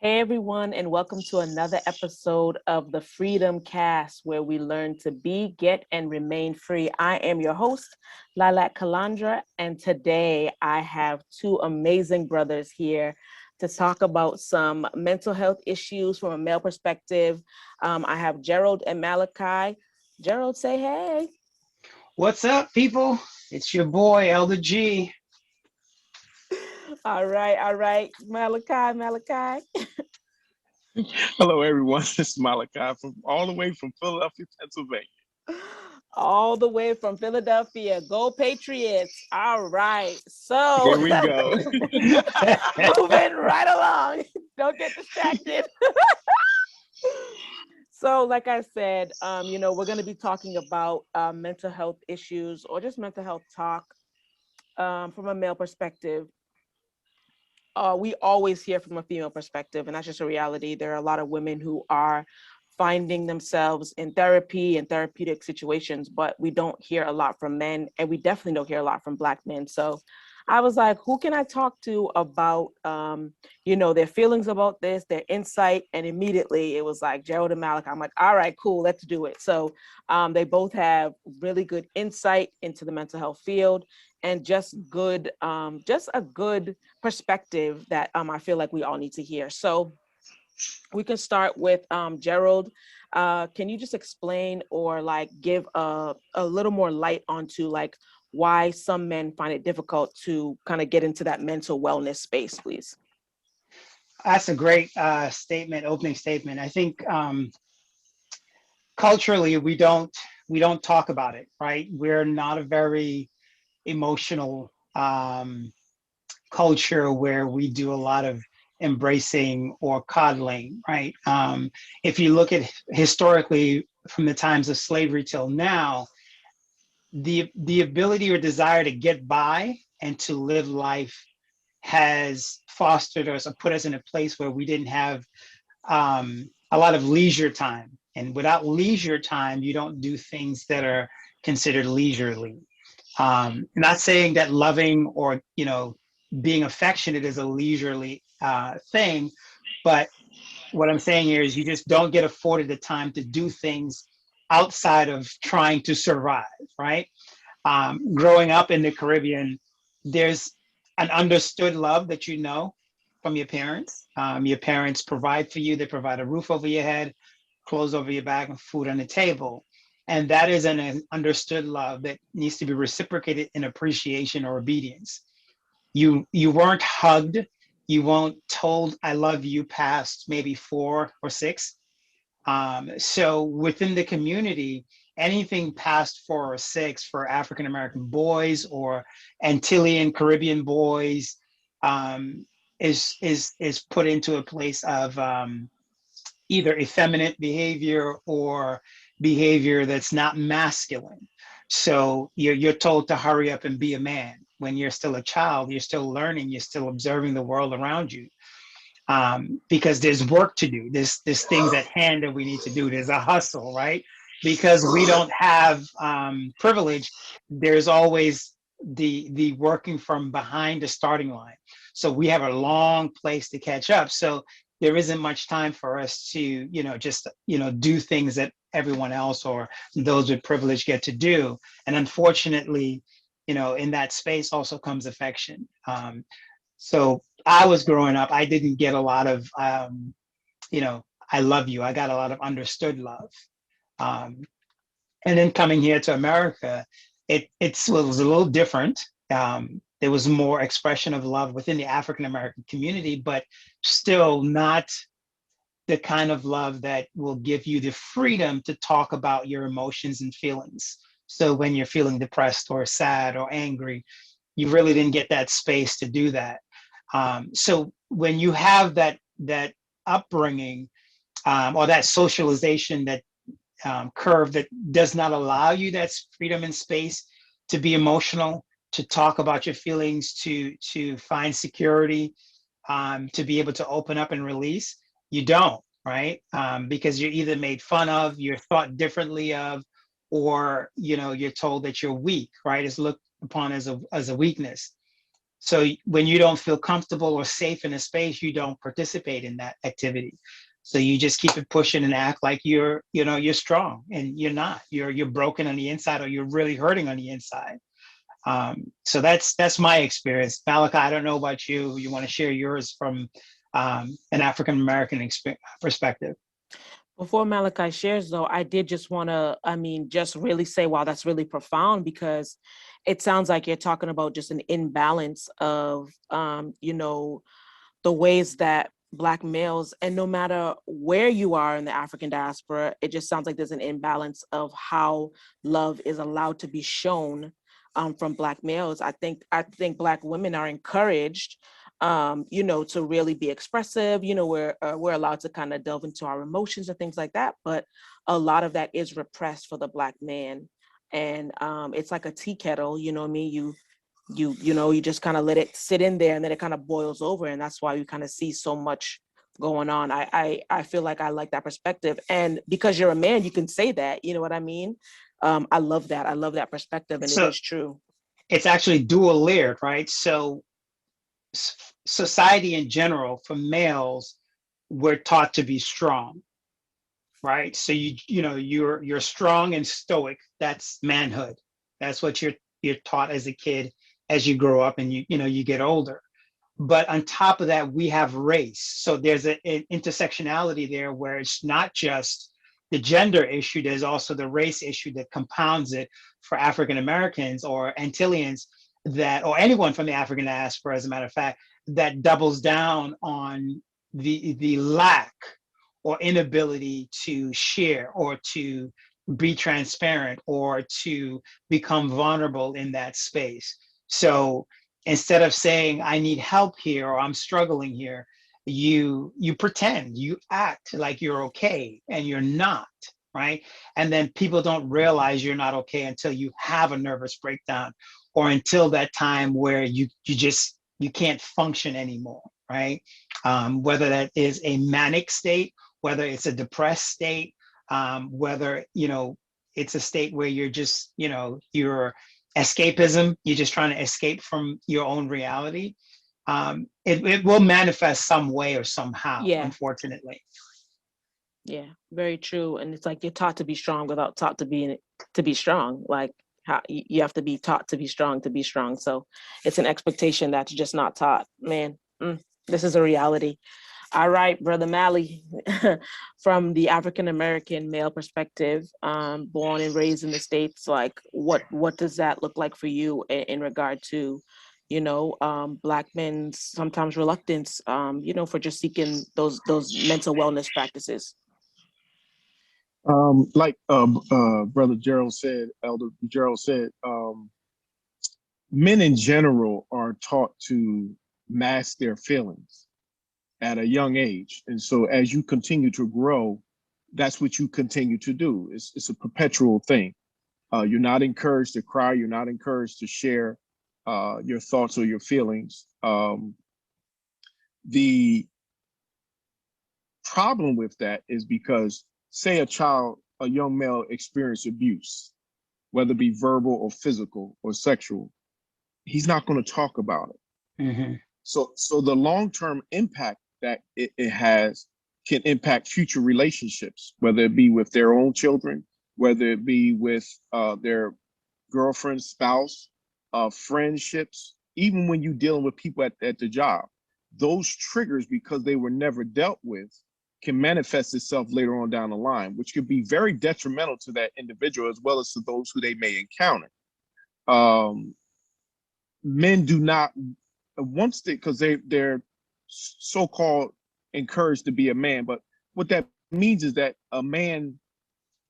Hey everyone, and welcome to another episode of the Freedom Cast, where we learn to be, get, and remain free. I am your host, Lilac Kalandra, and today I have two amazing brothers here to talk about some mental health issues from a male perspective. I have Gerald and Malachi. Gerald, say hey. What's up, people? It's your boy, Elder G. All right, Malachi. Hello, everyone. This is Malachi from all the way from Philadelphia, Pennsylvania. All the way from Philadelphia. Go Patriots. All right. So Here we go. moving right along. Don't get distracted. So, like I said, we're going to be talking about mental health issues or just mental health talk from a male perspective. We always hear from a female perspective, and that's just a reality. There are a lot of women who are finding themselves in therapy and therapeutic situations, but we don't hear a lot from men, and we definitely don't hear a lot from Black men. So I was like, who can I talk to about, their feelings about this, their insight? And immediately it was like Gerald and Malik. I'm like, all right, cool, let's do it. So they both have really good insight into the mental health field and just a good perspective that I feel like we all need to hear. So we can start with Gerald. Can you just explain or like give a little more light onto like why some men find it difficult to kind of get into that mental wellness space, please? That's a great opening statement. I think culturally we don't talk about it, right? We're not a very emotional culture where we do a lot of embracing or coddling, right? If you look at historically from the times of slavery till now, the ability or desire to get by and to live life has fostered us or put us in a place where we didn't have a lot of leisure time. And without leisure time, you don't do things that are considered leisurely. Not saying that loving or being affectionate is a leisurely thing, but what I'm saying here is you just don't get afforded the time to do things outside of trying to survive, right? Growing up in the Caribbean, there's an understood love that you know from your parents. Your parents provide for you, they provide a roof over your head, clothes over your back, and food on the table. And that is an understood love that needs to be reciprocated in appreciation or obedience. You weren't hugged, you weren't told I love you past maybe 4 or 6. So within the community, anything past 4 or 6 for African American boys or Antillean Caribbean boys is put into a place of either effeminate behavior or behavior that's not masculine. So you're told to hurry up and be a man. When you're still a child, you're still learning, you're still observing the world around you. Because there's work to do. There's things at hand that we need to do. There's a hustle, right? Because we don't have privilege. There's always the working from behind the starting line. So we have a long place to catch up. So there isn't much time for us to just do things that everyone else or those with privilege get to do. And unfortunately, in that space also comes affection. So I was growing up, I didn't get a lot of, I love you. I got a lot of understood love. Um, and then coming here to America, it was a little different. There was more expression of love within the African American community, but still not the kind of love that will give you the freedom to talk about your emotions and feelings. So when you're feeling depressed or sad or angry, you really didn't get that space to do that. So when you have that upbringing or that socialization, that curve that does not allow you that freedom and space to be emotional, to talk about your feelings, to find security, to be able to open up and release, you don't, right? Because you're either made fun of, you're thought differently of, or you're told that you're weak, right? It's looked upon as a weakness. So when you don't feel comfortable or safe in a space, you don't participate in that activity. So you just keep it pushing and act like you're strong, and you're not. You're broken on the inside, or you're really hurting on the inside. So that's my experience. Malika, I don't know about you. You want to share yours from an African American perspective? Before Malachi shares, though, I did just want to, I mean, just really say, wow, that's really profound, because it sounds like you're talking about just an imbalance of, the ways that Black males, and no matter where you are in the African diaspora, it just sounds like there's an imbalance of how love is allowed to be shown from Black males. I think Black women are encouraged, to really be expressive. We're allowed to kind of delve into our emotions and things like that, but a lot of that is repressed for the Black man. And it's like a tea kettle, you know what I mean? You just kind of let it sit in there, and then it kind of boils over, and that's why you kind of see so much going on. I feel like I like that perspective, and because you're a man, you can say that, you know what I mean? I love that. I love that perspective, and it So is true. it's actually dual layered, right? So society in general, for males, we're taught to be strong, right? So you're strong and stoic. That's manhood. That's what you're taught as a kid, as you grow up and you get older. But on top of that, we have race. So there's an intersectionality there, where it's not just the gender issue, there's also the race issue that compounds it for African Americans or Antillians, or anyone from the African diaspora, as a matter of fact, that doubles down on the lack or inability to share, or to be transparent, or to become vulnerable in that space. So instead of saying I need help here, or I'm struggling here, you pretend, you act like you're okay, and you're not, right? And then people don't realize you're not okay until you have a nervous breakdown, or until that time where you can't function anymore, right? Whether that is a manic state, whether it's a depressed state, whether it's a state where you're escapism, you're just trying to escape from your own reality. It will manifest some way or somehow, Yeah, unfortunately. yeah, very true. And it's like you're taught to be strong without taught to be strong. Like, how you have to be taught to be strong to be strong. So it's an expectation that's just not taught. Man, this is a reality. All right, Brother Mally, from the African American male perspective, born and raised in the States, like what does that look like for you in regard to, Black men's sometimes reluctance, for just seeking those mental wellness practices? Like Brother Gerald said, Elder Gerald said, men in general are taught to mask their feelings at a young age. And so as you continue to grow, that's what you continue to do. It's a perpetual thing. You're not encouraged to cry. You're not encouraged to share your thoughts or your feelings. The problem with that is because, say, a young male experience abuse, whether it be verbal or physical or sexual, he's not going to talk about it. Mm-hmm. So the long-term impact that it has can impact future relationships, whether it be with their own children, whether it be with their girlfriend, spouse, friendships, even when you're dealing with people at the job. Those triggers, because they were never dealt with, can manifest itself later on down the line, which could be very detrimental to that individual as well as to those who they may encounter. Men do not, once they, because they're so-called encouraged to be a man, but what that means is that a man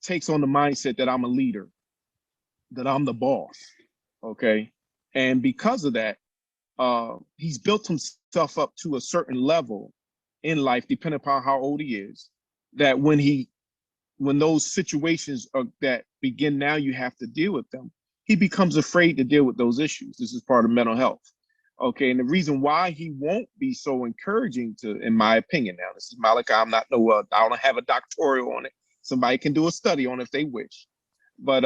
takes on the mindset that I'm a leader, that I'm the boss, okay? And because of that, he's built himself up to a certain level in life, depending upon how old he is, that when those situations that begin now, you have to deal with them, he becomes afraid to deal with those issues. This is part of mental health. Okay, and the reason why he won't be so encouraging to, in my opinion, now this is Malachi, I'm not I don't have a doctoral on it. Somebody can do a study on it if they wish. But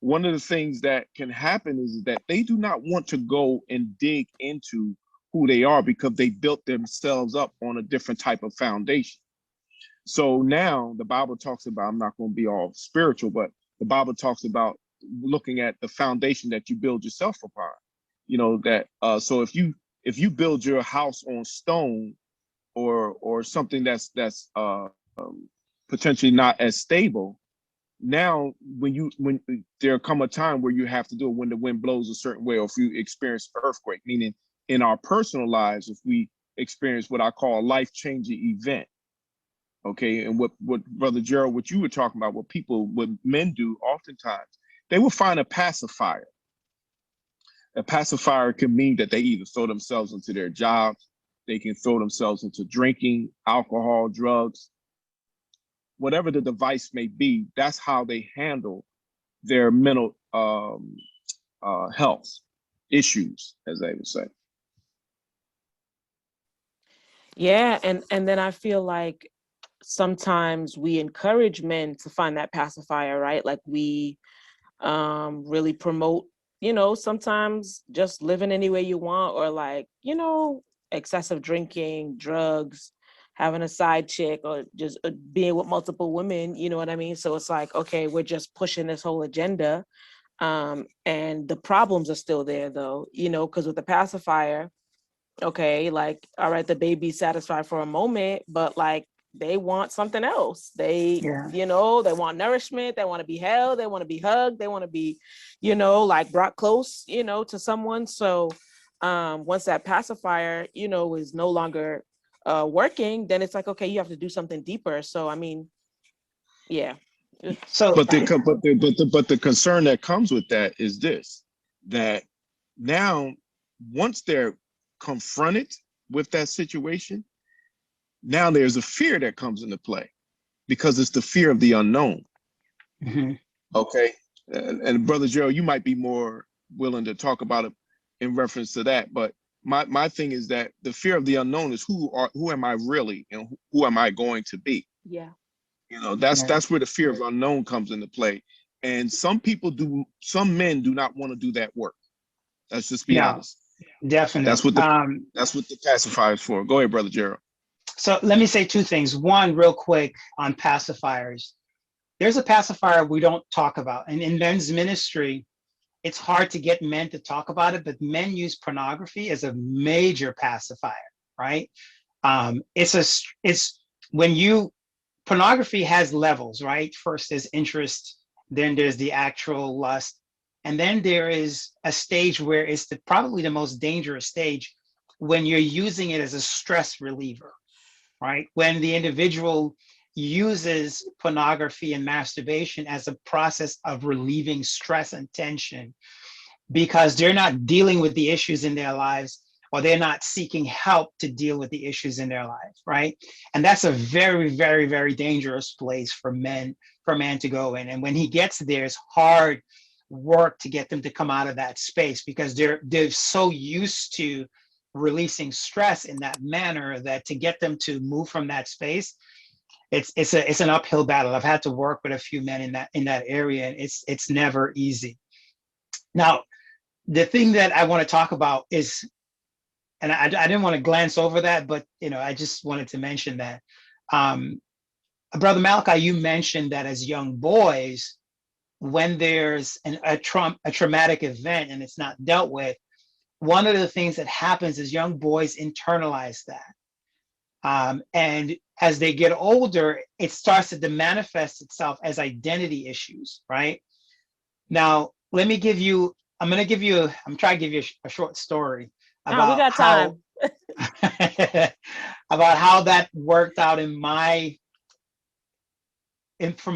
one of the things that can happen is that they do not want to go and dig into who they are because they built themselves up on a different type of foundation. So now the Bible talks about, I'm not going to be all spiritual, but the Bible talks about looking at the foundation that you build yourself upon. You know, that so if you build your house on stone or something that's potentially not as stable, now when there come a time where you have to do it when the wind blows a certain way, or if you experience earthquake, meaning in our personal lives, if we experience what I call a life-changing event. Okay, and what Brother Gerald, what you were talking about, what men do oftentimes, they will find a pacifier. A pacifier can mean that they either throw themselves into their jobs, they can throw themselves into drinking, alcohol, drugs, whatever the device may be. That's how they handle their mental health issues, as they would say. Yeah, and then I feel like sometimes we encourage men to find that pacifier, right? Like we really promote, sometimes just living any way you want, or like, excessive drinking, drugs, having a side chick, or just being with multiple women, you know what I mean? So it's like, okay, we're just pushing this whole agenda. And the problems are still there though, because with the pacifier, okay, like, all right, the baby's satisfied for a moment, but like they want something else. They, Yeah. they want nourishment, they want to be held, they want to be hugged, they want to be, like brought close, to someone. So once that pacifier, is no longer working, then it's like, okay, you have to do something deeper. So I mean, yeah. So But the concern that comes with that is this, that now once they're confronted with that situation, now there's a fear that comes into play because it's the fear of the unknown. mhm. Okay. And Brother Gerald, you might be more willing to talk about it in reference to that. But my thing is that the fear of the unknown is who am I really, and who am I going to be? Yeah. That's where the fear of unknown comes into play. And some men do not want to do that work. Let's just be No, honest. definitely. That's what the pacifier is for. Go ahead, Brother Gerald. So let me say two things. One, real quick on pacifiers. There's a pacifier we don't talk about. And in men's ministry, it's hard to get men to talk about it, but men use pornography as a major pacifier, right? It's when pornography has levels, right? First there's interest, then there's the actual lust, and then there is a stage where it's probably the most dangerous stage, when you're using it as a stress reliever, right? When the individual uses pornography and masturbation as a process of relieving stress and tension because they're not dealing with the issues in their lives, or they're not seeking help to deal with the issues in their life, right? And that's a very, very, very dangerous place for man to go in. And when he gets there, it's hard work to get them to come out of that space, because they're so used to releasing stress in that manner that to get them to move from that space, it's an uphill battle. I've had to work with a few men in that area, and it's never easy. Now, the thing that I want to talk about is, and I didn't want to glance over that, but I just wanted to mention that, Brother Malachi, you mentioned that as young boys, when there's a traumatic event and it's not dealt with, one of the things that happens is young boys internalize that. And as they get older, it starts to manifest itself as identity issues, right? Now, I'm trying to give you a short story We about got time. about how that worked out from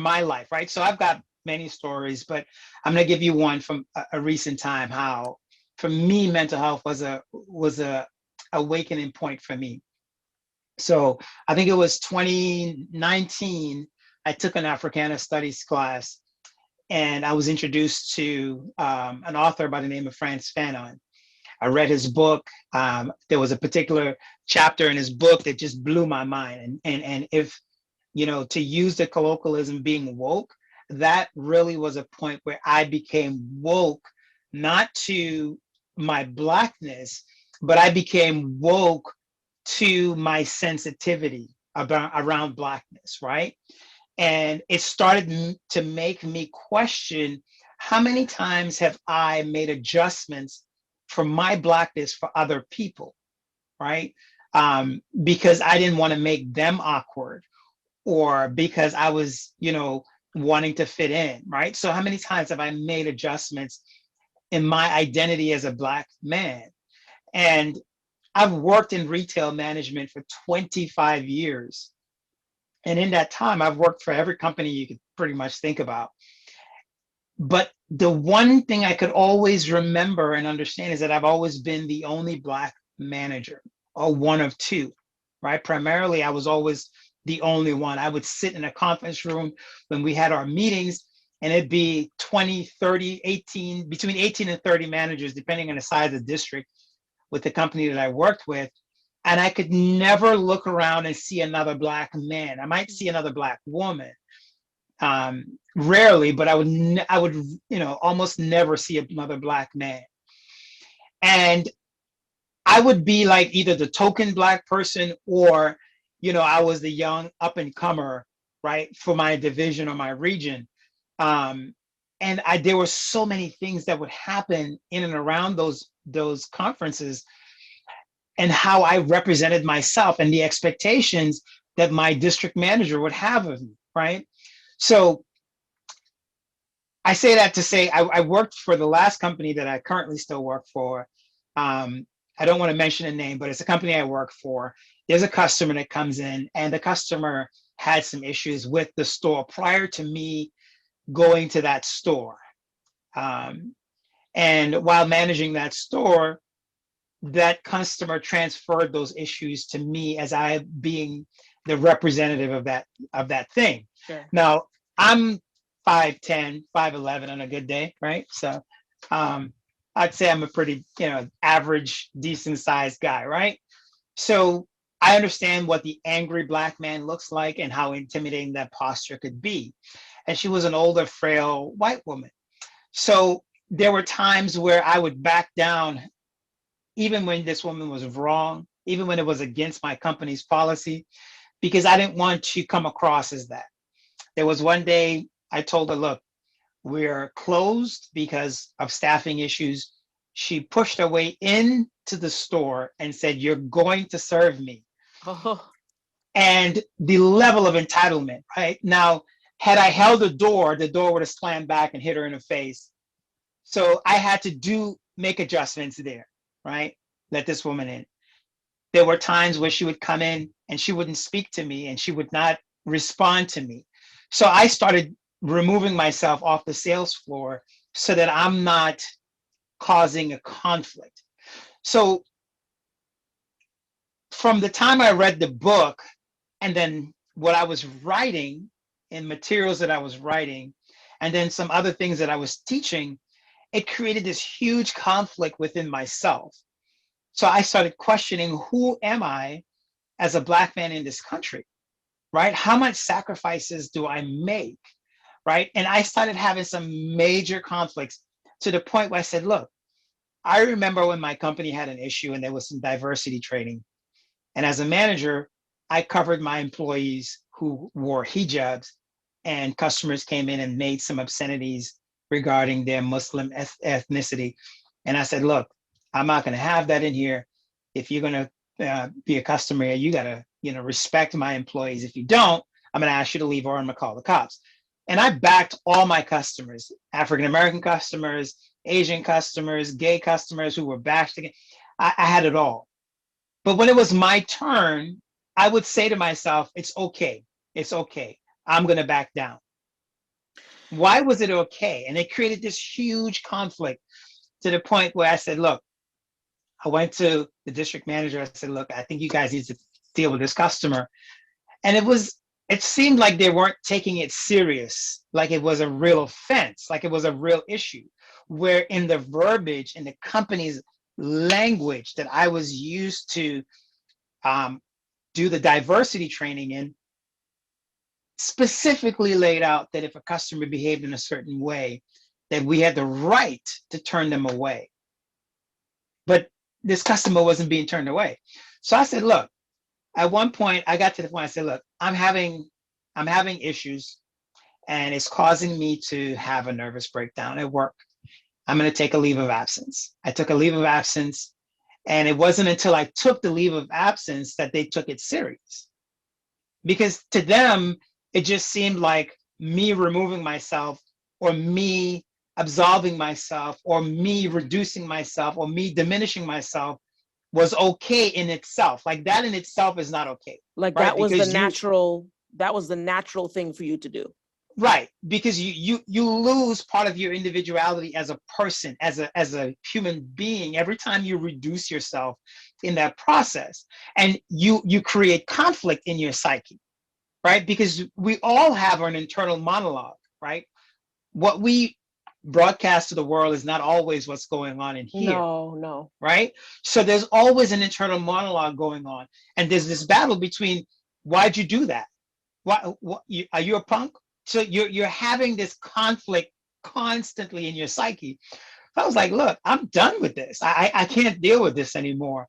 my life, right? So I've got many stories, but I'm going to give you one from a recent time, how for me mental health was a awakening point for me. So I think it was 2019, I took an Africana studies class, and I was introduced to an author by the name of Frantz Fanon. I read his book. There was a particular chapter in his book that just blew my mind. And if, to use the colloquialism, being woke, that really was a point where I became woke, not to my Blackness, but I became woke to my sensitivity about around Blackness, right? And it started to make me question, how many times have I made adjustments for my Blackness for other people, right? Because I didn't want to make them awkward, or because I was, wanting to fit in, right? So how many times have I made adjustments in my identity as a Black man? And I've worked in retail management for 25 years. And in that time, I've worked for every company you could pretty much think about. But the one thing I could always remember and understand is that I've always been the only Black manager, or one of two, right? Primarily, I was always the only one. I would sit in a conference room when we had our meetings, and it'd be 20, 30, 18, between 18 and 30 managers, depending on the size of the district with the company that I worked with. And I could never look around and see another Black man. I might see another Black woman, rarely, but I would, almost never see another Black man. And I would be like either the token Black person, or, I was the young up and comer, right, for my division or my region. And there were so many things that would happen in and around those conferences, and how I represented myself and the expectations that my district manager would have of me, right? So I say that to say I worked for the last company that I currently still work for. I don't want to mention a name, but it's a company I work for. There's a customer that comes in, and the customer had some issues with the store prior to me going to that store. And while managing that store, that customer transferred those issues to me as I being the representative of that thing. Sure. Now, I'm 5'10", 5'11" on a good day, right? So I'd say I'm a pretty, average, decent sized guy, right? So I understand what the angry Black man looks like and how intimidating that posture could be. And she was an older, frail white woman. So there were times where I would back down, even when this woman was wrong, even when it was against my company's policy, because I didn't want to come across as that. There was one day I told her, look, we're closed because of staffing issues. She pushed her way into the store and said, you're going to serve me. Oh, And the level of entitlement, right? Now, had I held the door would have slammed back and hit her in the face. So I had to make adjustments there, right? Let this woman in. There were times where she would come in and she wouldn't speak to me and she would not respond to me. So I started removing myself off the sales floor so that I'm not causing a conflict. So from the time I read the book, and then what I was writing and materials that I was writing, and then some other things that I was teaching, it created this huge conflict within myself. So I started questioning, who am I as a Black man in this country, right? How much sacrifices do I make, right? And I started having some major conflicts, to the point where I said, look, I remember when my company had an issue and there was some diversity training. And as a manager, I covered my employees who wore hijabs, and customers came in and made some obscenities regarding their Muslim ethnicity. And I said, look, I'm not going to have that in here. If you're going to be a customer, you got to, respect my employees. If you don't, I'm going to ask you to leave, or I'm going to call the cops. And I backed all my customers, African-American customers, Asian customers, gay customers who were bashed again. I had it all. But when it was my turn, I would say to myself, it's okay. It's okay. I'm going to back down. Why was it okay? And it created this huge conflict, to the point where I said, look, I went to the district manager. I said, look, I think you guys need to deal with this customer. And it seemed like they weren't taking it serious, like it was a real offense, like it was a real issue, where in the verbiage, in the company's language that I was used to do the diversity training in, specifically laid out that if a customer behaved in a certain way, that we had the right to turn them away. But this customer wasn't being turned away. So I said, look, at one point I got to the point, I said, look, I'm having issues and it's causing me to have a nervous breakdown at work. I'm going to take a leave of absence. I took a leave of absence, and it wasn't until I took the leave of absence that they took it serious. Because to them, it just seemed like me removing myself, or me absolving myself, or me reducing myself, or me diminishing myself was okay in itself. Like that in itself is not okay. Like right? that was the Because natural thing for you to do. right, because you lose part of your individuality as a person, as a human being, every time you reduce yourself in that process, and you create conflict in your psyche, right? Because we all have an internal monologue, right? What we broadcast to the world is not always what's going on in here. No. Right? So there's always an internal monologue going on, and there's this battle between, why'd you do that? Are you a punk? So you're having this conflict constantly in your psyche. So I was like, look, I'm done with this. I can't deal with this anymore.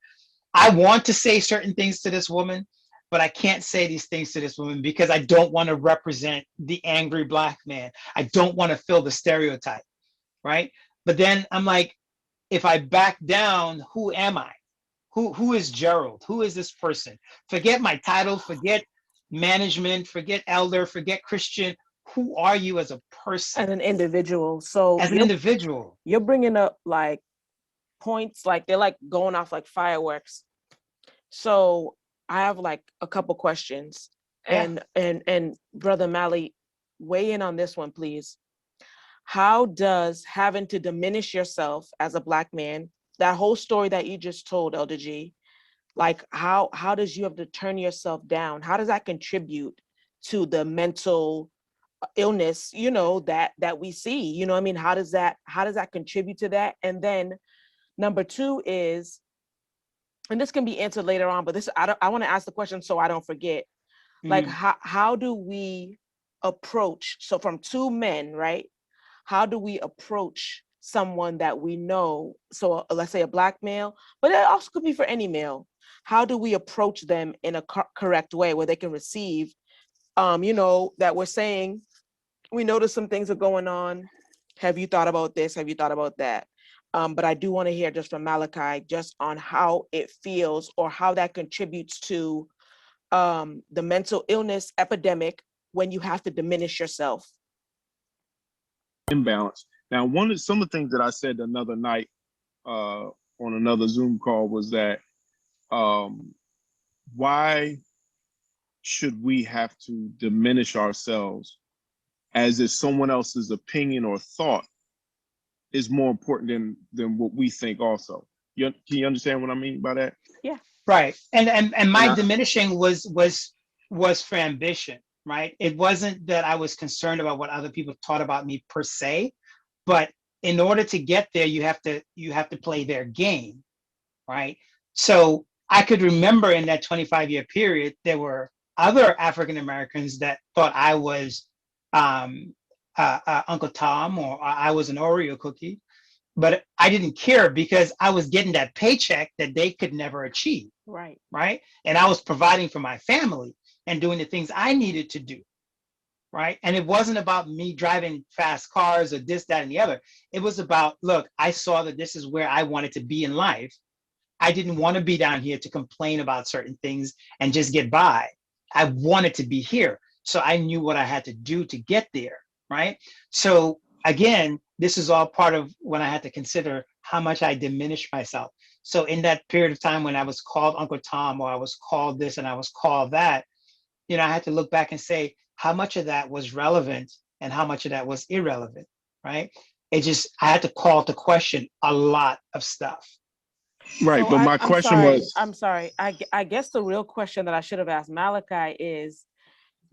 I want to say certain things to this woman, but I can't say these things to this woman because I don't want to represent the angry Black man. I don't want to fill the stereotype, right? But then I'm like, if I back down, who am I? Who is Gerald? Who is this person? Forget my title, forget management, forget elder, forget Christian. Who are you as a person? As an individual. So As an individual. You're bringing up like points, like they're like going off like fireworks. So I have like a couple questions. Yeah. And Brother Mally, weigh in on this one, please. How does having to diminish yourself as a Black man, that whole story that you just told, Elder G, like how does you have to turn yourself down? How does that contribute to the mental illness, that we see? I mean, how does that contribute to that? And then number two is, and this can be answered later on, but I want to ask the question so I don't forget. Like, how do we approach, so from two men, right? How do we approach someone that we know? So let's say a Black male, but it also could be for any male. How do we approach them in a correct way where they can receive, that we're saying, we notice some things are going on. Have you thought about this? Have you thought about that? But I do want to hear just from Malachi, just on how it feels or how that contributes to the mental illness epidemic when you have to diminish yourself. Imbalance. Now, some of the things that I said another night on another Zoom call was that why should we have to diminish ourselves as if someone else's opinion or thought is more important than what we think also? Can you understand what I mean by that? Yeah. Right. And my diminishing was for ambition, right? It wasn't that I was concerned about what other people thought about me per se, but in order to get there, you have to play their game, right? So I could remember in that 25-year period, there were other African Americans that thought I was Uncle Tom, or I was an Oreo cookie, but I didn't care because I was getting that paycheck that they could never achieve. Right. Right. And I was providing for my family and doing the things I needed to do. Right. And it wasn't about me driving fast cars or this, that, and the other. It was about, look, I saw that this is where I wanted to be in life. I didn't want to be down here to complain about certain things and just get by. I wanted to be here. So I knew what I had to do to get there. Right. So again, this is all part of when I had to consider how much I diminished myself. So in that period of time when I was called Uncle Tom, or I was called this and I was called that, I had to look back and say how much of that was relevant and how much of that was irrelevant, right? I had to call to question a lot of stuff. Right, so but my question was... I'm sorry. I guess the real question that I should have asked Malachi is,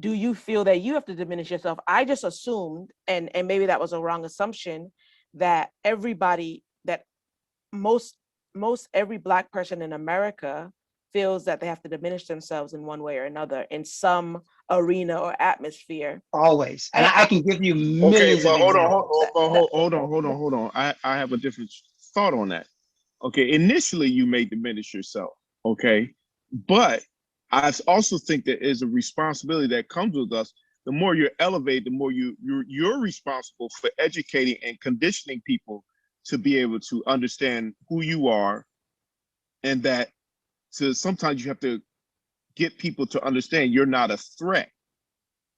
do you feel that you have to diminish yourself? I just assumed, and maybe that was a wrong assumption, that everybody, that most every Black person in America feels that they have to diminish themselves in one way or another in some arena or atmosphere. Always. And I can give you Okay, millions of but hold on, examples. hold on. I have a different thought on that. Okay, initially you may diminish yourself. Okay, but I also think there is a responsibility that comes with us. The more you're elevated, the more you're responsible for educating and conditioning people to be able to understand who you are, and that sometimes you have to get people to understand you're not a threat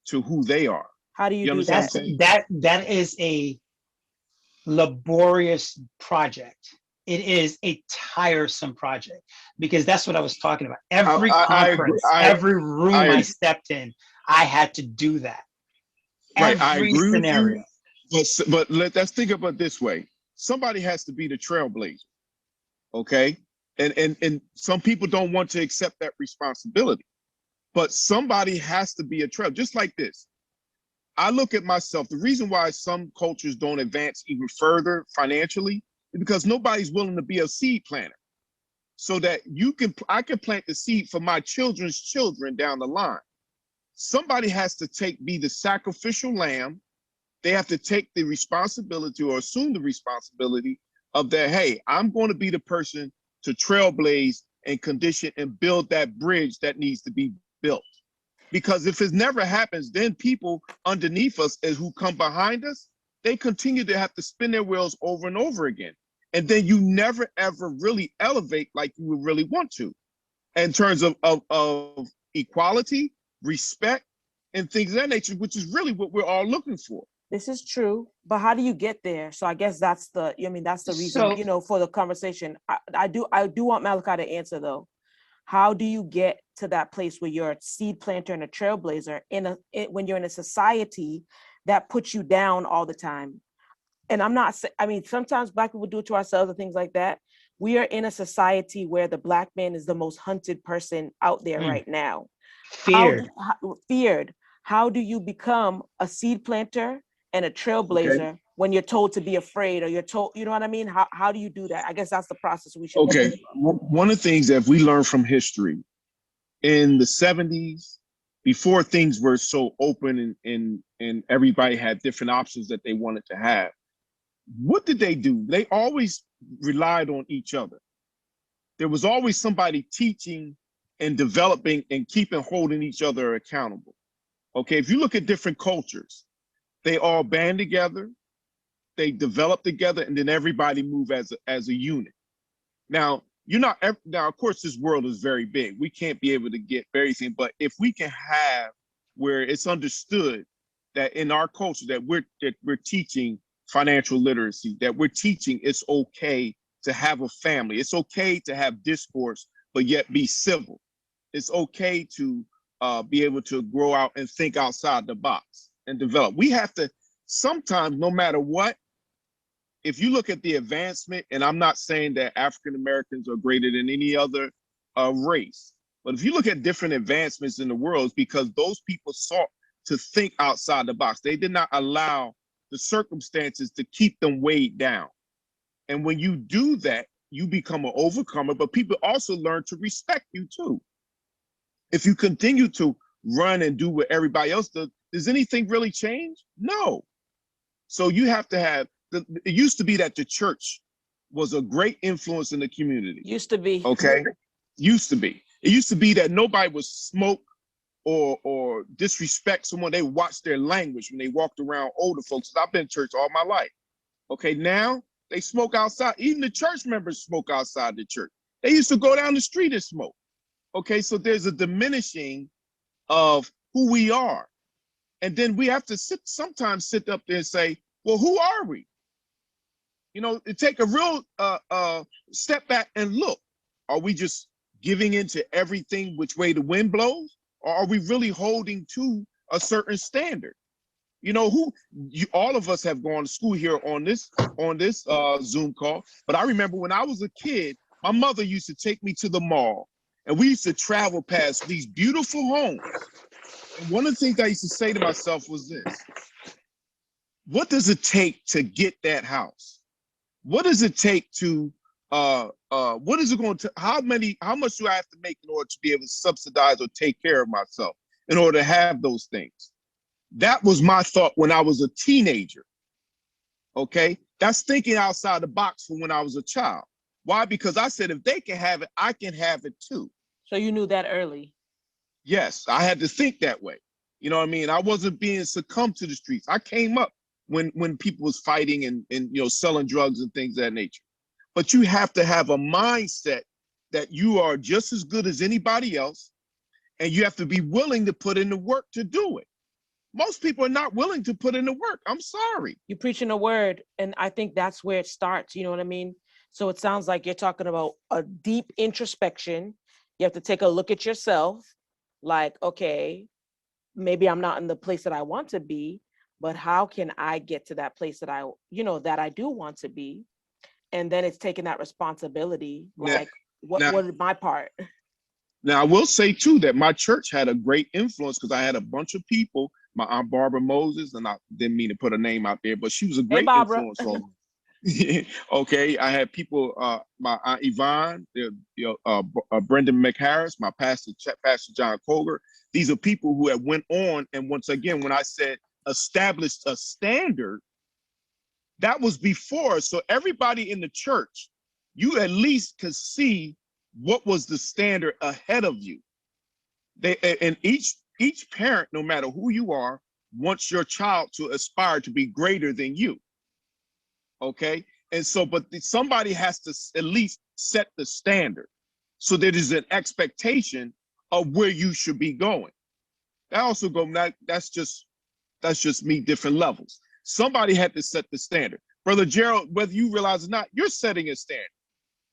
to who they are. How do you You do understand that? what I'm saying? That is a laborious project. It is a tiresome project, because that's what I was talking about. Every I agree. conference, every room I stepped in, I had to do that. Right, I Every agree with scenario. you, but let's think about it this way. Somebody has to be the trailblazer, okay? And some people don't want to accept that responsibility, but somebody has to be a trail. Just like this, I look at myself. The reason why some cultures don't advance even further financially is because nobody's willing to be a seed planter, so that I can plant the seed for my children's children down the line. Somebody has to be the sacrificial lamb. They have to take the responsibility or assume the responsibility of that. Hey, I'm going to be the person to trailblaze and condition and build that bridge that needs to be built. Because if it never happens, then people underneath us who come behind us, they continue to have to spin their wheels over and over again. And then you never, ever really elevate like you would really want to, in terms of equality, respect, and things of that nature, which is really what we're all looking for. This is true, but how do you get there? So I guess that's the reason, for the conversation. I do want Malachi to answer though. How do you get to that place where you're a seed planter and a trailblazer when you're in a society that puts you down all the time? And sometimes Black people do it to ourselves and things like that. We are in a society where the Black man is the most hunted person out there right now. Feared. How do you become a seed planter and a trailblazer when you're told to be afraid, or you're told, you know what I mean? How do you do that? I guess that's the process we should. Okay. One of the things that we learned from history in the 70s, before things were so open and everybody had different options that they wanted to have, what did they do? They always relied on each other. There was always somebody teaching and developing and holding each other accountable. Okay, if you look at different cultures, they all band together, they develop together, and then everybody move as a unit. Now, of course, this world is very big. We can't be able to get everything, but if we can have where it's understood that in our culture that we're teaching financial literacy, that we're teaching it's okay to have a family, it's okay to have discourse, but yet be civil. It's okay to be able to grow out and think outside the box and develop. We have to sometimes, no matter what, if you look at the advancement, and I'm not saying that African Americans are greater than any other race, but if you look at different advancements in the world, it's because those people sought to think outside the box. They did not allow the circumstances to keep them weighed down. And when you do that, you become an overcomer, but people also learn to respect you too. If you continue to run and do what everybody else does anything really change? No. So you have to have, it used to be that the church was a great influence in the community. Used to be. Okay. Used to be. It used to be that nobody would smoke or disrespect someone. They watched their language when they walked around older folks. I've been in church all my life. Okay, now they smoke outside. Even the church members smoke outside the church. They used to go down the street and smoke. Okay, so there's a diminishing of who we are. And then we have to sometimes sit up there and say, well, who are we? Take a real step back and look. Are we just giving into everything which way the wind blows? Or are we really holding to a certain standard? All of us have gone to school here on this Zoom call. But I remember when I was a kid, my mother used to take me to the mall, and we used to travel past these beautiful homes. And one of the things I used to say to myself was this: what does it take to get that house? What does it take to what is it going to, how much do I have to make in order to be able to subsidize or take care of myself in order to have those things? That was my thought when I was a teenager. Okay. That's thinking outside the box from when I was a child. Why? Because I said, if they can have it, I can have it too. So you knew that early. Yes, I had to think that way. You know what I mean? I wasn't being succumbed to the streets. I came up when people was fighting and selling drugs and things of that nature. But you have to have a mindset that you are just as good as anybody else, and you have to be willing to put in the work to do it. Most people are not willing to put in the work. I'm sorry. You're preaching the word, and I think that's where it starts. You know what I mean? So it sounds like you're talking about a deep introspection. You have to take a look at yourself, like, okay, maybe I'm not in the place that I want to be, but how can I get to that place that I do want to be? And then it's taking that responsibility, like, what is my part? Now, I will say too that my church had a great influence because I had a bunch of people. My Aunt Barbara Moses, and I didn't mean to put a name out there, but she was a Hey, great Barbara. influence on me. Okay, I had people, my Aunt Yvonne, Brendan McHarris, my pastor, Pastor John Colger. These are people who have went on, and once again, when I said established a standard, that was before. So everybody in the church, you at least could see what was the standard ahead of you. And each parent, no matter who you are, wants your child to aspire to be greater than you. Okay. And so, but somebody has to at least set the standard so there is an expectation of where you should be going. That also that's just me, different levels. Somebody had to set the standard. Brother Gerald, whether you realize it or not, you're setting a standard.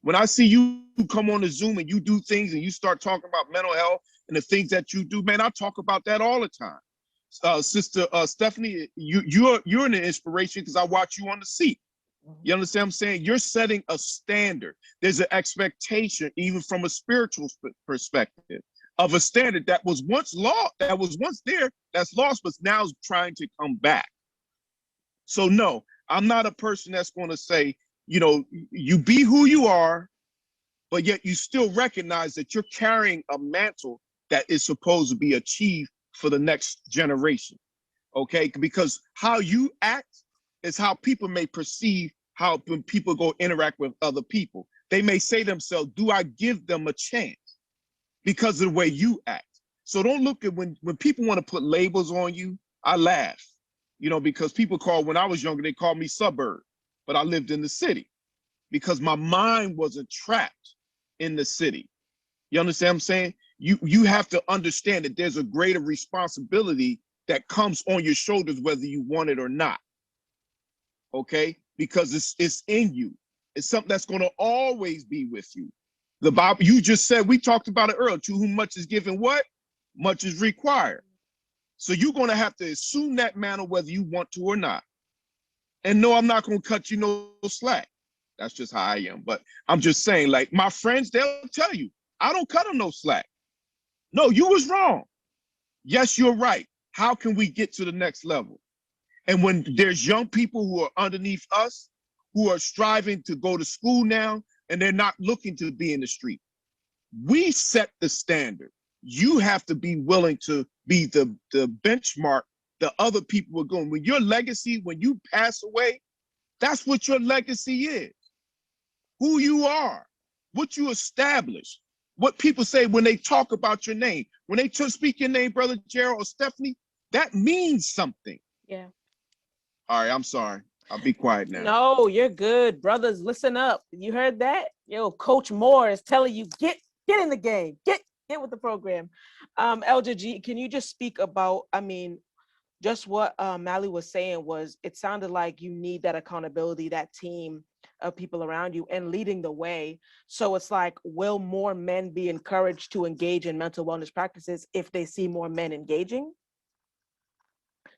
When I see you come on the Zoom and you do things and you start talking about mental health and the things that you do, man, I talk about that all the time. Sister Stephanie, you're an inspiration because I watch you on the seat. You understand what I'm saying? You're setting a standard. There's an expectation, even from a spiritual perspective, of a standard that was once there, that's lost, but now is trying to come back. So no, I'm not a person that's going to say, you be who you are, but yet you still recognize that you're carrying a mantle that is supposed to be achieved for the next generation. Okay, because how you act is how people may perceive how when people go interact with other people. They may say to themselves, do I give them a chance because of the way you act? So don't look at when people want to put labels on you. I laugh, because when I was younger, they called me suburb, but I lived in the city because my mind wasn't trapped in the city. You understand what I'm saying? You have to understand that there's a greater responsibility that comes on your shoulders, whether you want it or not. Okay? Because it's in you. It's something that's going to always be with you. The Bible, you just said, we talked about it earlier, to whom much is given, what? Much is required. So you're going to have to assume that mantle whether you want to or not. And no, I'm not going to cut you no slack. That's just how I am. But I'm just saying, like my friends, they'll tell you, I don't cut them no slack. No, you was wrong. Yes, you're right. How can we get to the next level? And when there's young people who are underneath us, who are striving to go to school now, and they're not looking to be in the street, we set the standard. You have to be willing to be the benchmark that other people are going. When your legacy, when you pass away, that's what your legacy is. Who you are, what you establish, what people say when they talk about your name. When they speak your name, Brother Gerald or Stephanie, that means something. Yeah. All right, I'm sorry. I'll be quiet now. No, you're good. Brothers, listen up. You heard that? Coach Moore is telling you, get in the game. Get with the program. Elder G, can you just speak about, just what Mally was saying was, it sounded like you need that accountability, that team of people around you and leading the way. So it's like, will more men be encouraged to engage in mental wellness practices if they see more men engaging?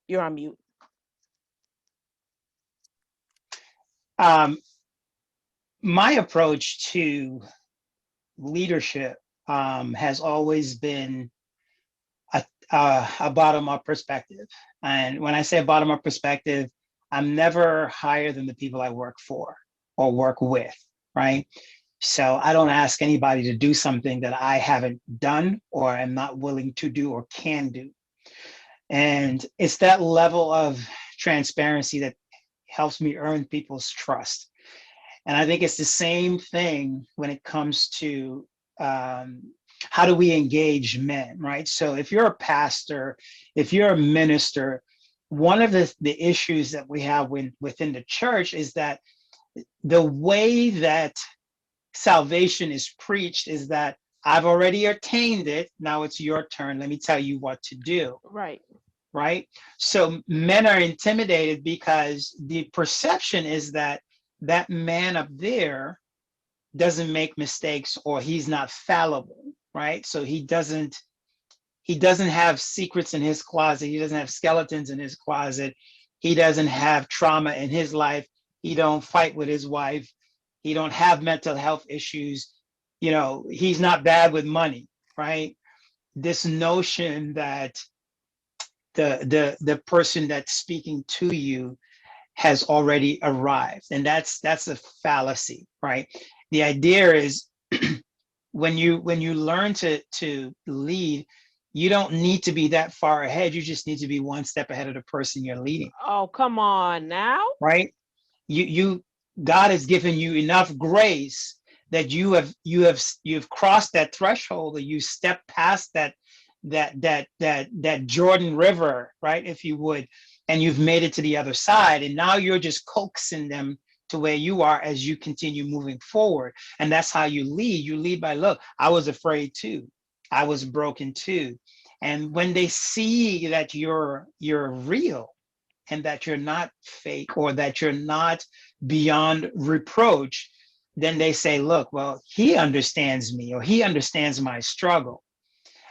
You're on mute. My approach to leadership has always been a bottom-up perspective. And when I say bottom-up perspective, I'm never higher than the people I work for or work with. right? So I don't ask anybody to do something that I haven't done or am not willing to do or can do. And it's that level of transparency that helps me earn people's trust. And I think it's the same thing when it comes to how do we engage men, right? So if you're a pastor, if you're a minister, one of the issues that we have within the church is that the way that salvation is preached is that I've already attained it. Now it's your turn. Let me tell you what to do. Right. Right. So men are intimidated because the perception is that that man up there doesn't make mistakes or he's not fallible. Right. So he doesn't have secrets in his closet. He doesn't have skeletons in his closet. He doesn't have trauma in his life. He don't fight with his wife. He don't have mental health issues. You know, he's not bad with money, right? This notion that the person that's speaking to you has already arrived, and that's a fallacy, right? The idea is when you learn to lead, you don't need to be that far ahead. You just need to be one step ahead of the person you're leading, Oh, come on now. right? You God has given you enough grace that you've crossed that threshold, or you stepped past that Jordan River, right, if you would, and you've made it to the other side, and now you're just coaxing them to where you are as you continue moving forward. And that's how you lead. You lead by, look, I was afraid too. I was broken too. And when they see that you're real, and that you're not fake, or that you're not beyond reproach, then they say, look, well, he understands me, or he understands my struggle.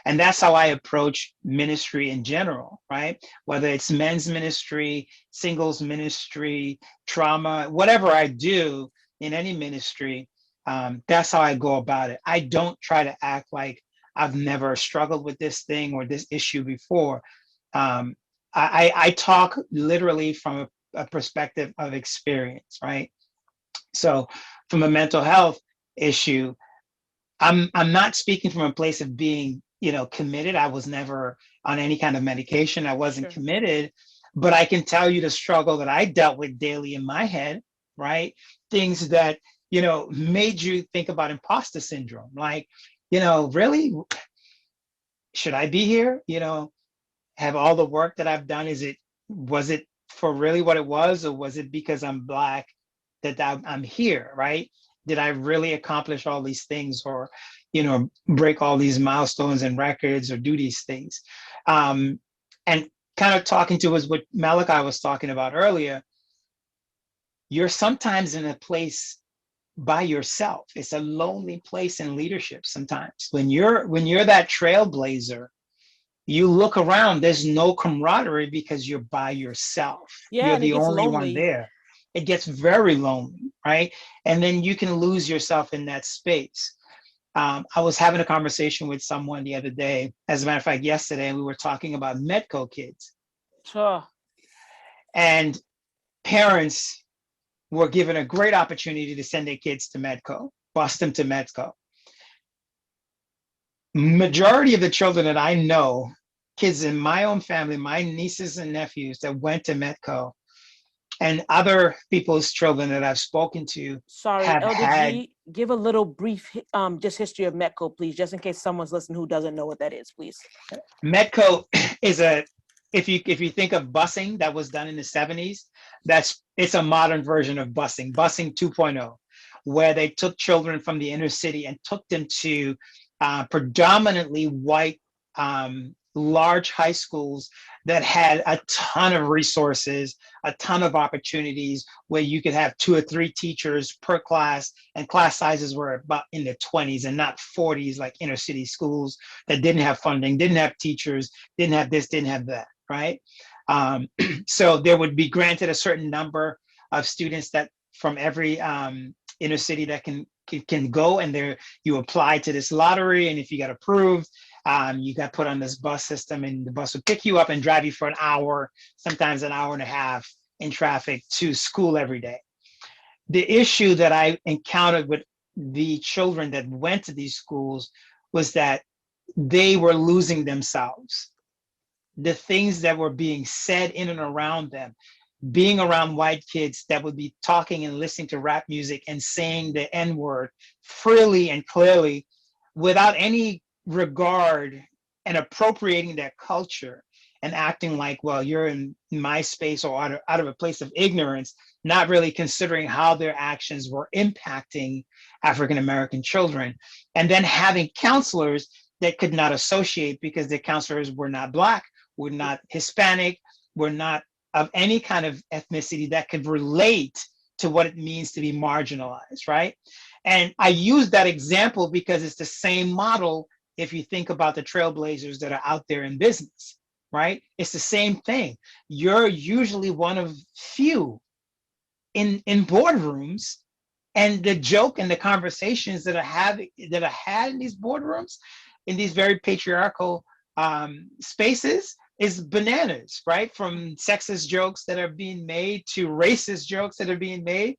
And that's how I approach ministry in general, right? Whether it's men's ministry, singles ministry, trauma, whatever I do in any ministry, that's how I go about it. I don't try to act like I've never struggled with this thing or this issue before. I talk literally from a perspective of experience, right? So from a mental health issue, I'm not speaking from a place of being, committed. I was never on any kind of medication. I wasn't Sure. committed, but I can tell you the struggle that I dealt with daily in my head, right? Things that, made you think about imposter syndrome. Like, really, should I be here? Have all the work that I've done, was it for really what it was, or was it because I'm Black that I'm here, right? Did I really accomplish all these things, or, break all these milestones and records, or do these things? And kind of talking to us what Malachi was talking about earlier, you're sometimes in a place by yourself. It's a lonely place in leadership sometimes. When you're that trailblazer, you look around, there's no camaraderie because you're by yourself. Yeah, You're and it the gets only one lonely. there. It gets very lonely, right? And then you can lose yourself in that space. I was having a conversation with someone the other day, as a matter of fact, yesterday, and we were talking about Medco kids. Sure. And parents were given a great opportunity to send their kids to Medco, bus them to Medco. Majority of the children that I know, kids in my own family, my nieces and nephews that went to Medco, and other people's children that I've spoken to, Sorry, have Elder had. G, give a little brief just history of Metco, please, just in case someone's listening who doesn't know what that is, please. Medco is if you think of busing that was done in the 70s, it's a modern version of busing 2.0, where they took children from the inner city and took them to predominantly white large high schools that had a ton of resources, a ton of opportunities, where you could have 2 or 3 teachers per class, and class sizes were about in the 20s and not 40s like inner city schools that didn't have funding, didn't have teachers, didn't have this, didn't have that, right? So there would be granted a certain number of students that from every inner city that can go, and there you apply to this lottery, and if you got approved, you got put on this bus system, and the bus would pick you up and drive you for an hour, sometimes an hour and a half in traffic to school every day. the issue that I encountered with the children that went to these schools was that they were losing themselves. The things that were being said in and around them, being around white kids that would be talking and listening to rap music and saying the N word freely and clearly without any regard, and appropriating that culture and acting like, well, you're in my space, or out of a place of ignorance, not really considering how their actions were impacting African American children. And then having counselors that could not associate because the counselors were not Black, were not Hispanic, were not of any kind of ethnicity that could relate to what it means to be marginalized, right? And I use that example because it's the same model if you think about the trailblazers that are out there in business, right? It's the same thing. You're usually one of few in boardrooms, and the joke and the conversations that are had in these boardrooms, in these very patriarchal spaces, is bananas, right? From sexist jokes that are being made to racist jokes that are being made.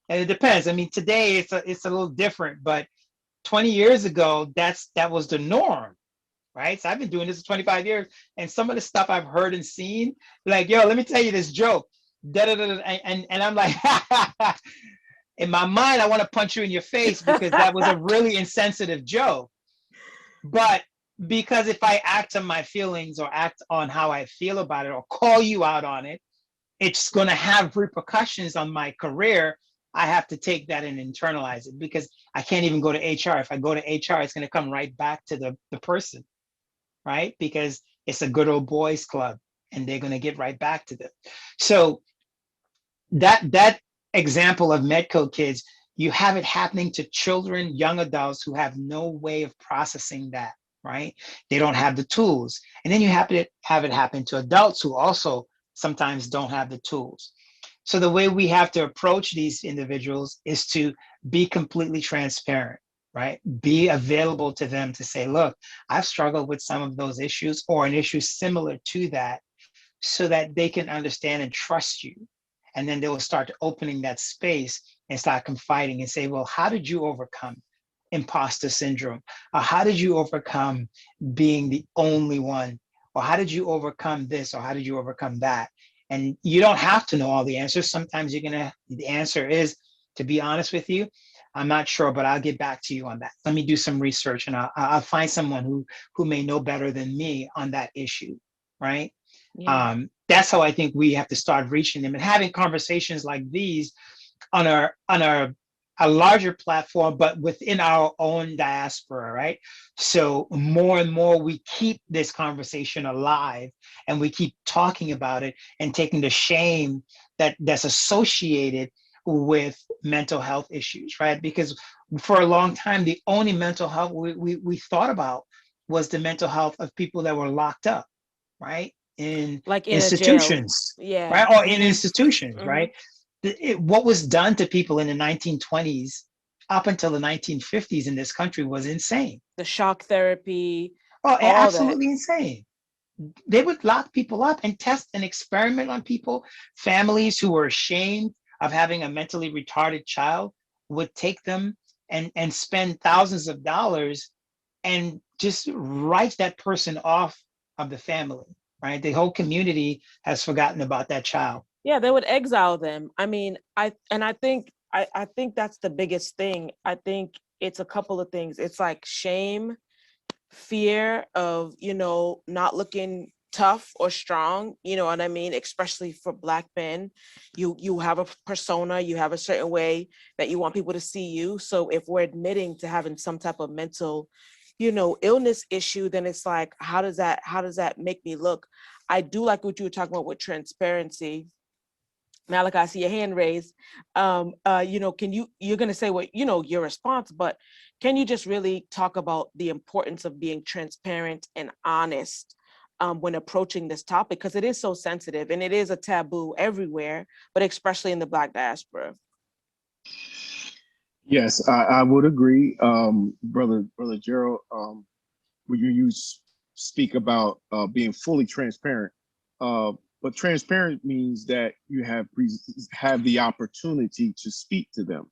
And it depends. I mean, today it's a little different, but 20 years ago, that was the norm, right? So I've been doing this for 25 years, and some of the stuff I've heard and seen, like, yo, let me tell you this joke, da da da, and I'm like, in my mind, I want to punch you in your face because that was a really insensitive joke. But because if I act on my feelings or act on how I feel about it or call you out on it, it's going to have repercussions on my career. I have to take that and internalize it, because I can't even go to HR. If I go to HR, it's going to come right back to the person, right? Because it's a good old boys club, and they're going to get right back to them. So that example of Medco kids, you have it happening to children, young adults who have no way of processing that, right? They don't have the tools. And then you have it happen to adults who also sometimes don't have the tools. So the way we have to approach these individuals is to be completely transparent, right? Be available to them to say, look, I've struggled with some of those issues or an issue similar to that, so that they can understand and trust you. And then they will start opening that space and start confiding and say, well, how did you overcome imposter syndrome? Or how did you overcome being the only one? Or how did you overcome this? Or how did you overcome that? And you don't have to know all the answers. Sometimes the answer is, to be honest with you, I'm not sure, but I'll get back to you on that. Let me do some research, and I'll find someone who may know better than me on that issue, right? Yeah. That's how I think we have to start reaching them and having conversations like these on a larger platform, but within our own diaspora, right? So more and more we keep this conversation alive, and we keep talking about it and taking the shame that's associated with mental health issues, right? Because for a long time, the only mental health we thought about was the mental health of people that were locked up, right? In Like in a jail. institutions, Yeah. right? Or in Mm-hmm. institutions, Mm-hmm. right? What was done to people in the 1920s up until the 1950s in this country was insane. The shock therapy, Oh, all that. absolutely insane. They would lock people up and test and experiment on people. Families who were ashamed of having a mentally retarded child would take them and spend thousands of dollars and just write that person off of the family, right? The whole community has forgotten about that child. Yeah, they would exile them. I mean, I think that's the biggest thing. I think it's a couple of things. It's like shame, fear of, not looking tough or strong, you know what I mean? Especially for Black men. You have a persona, you have a certain way that you want people to see you. So if we're admitting to having some type of mental, illness issue, then it's like, how does that make me look? I do like what you were talking about with transparency. Malachi, I see your hand raised. You're going to say what, your response, but can you just really talk about the importance of being transparent and honest when approaching this topic? Because it is so sensitive and it is a taboo everywhere, but especially in the Black diaspora. Yes, I would agree, brother Gerald. When you speak about being fully transparent, But transparent means that you have the opportunity to speak to them.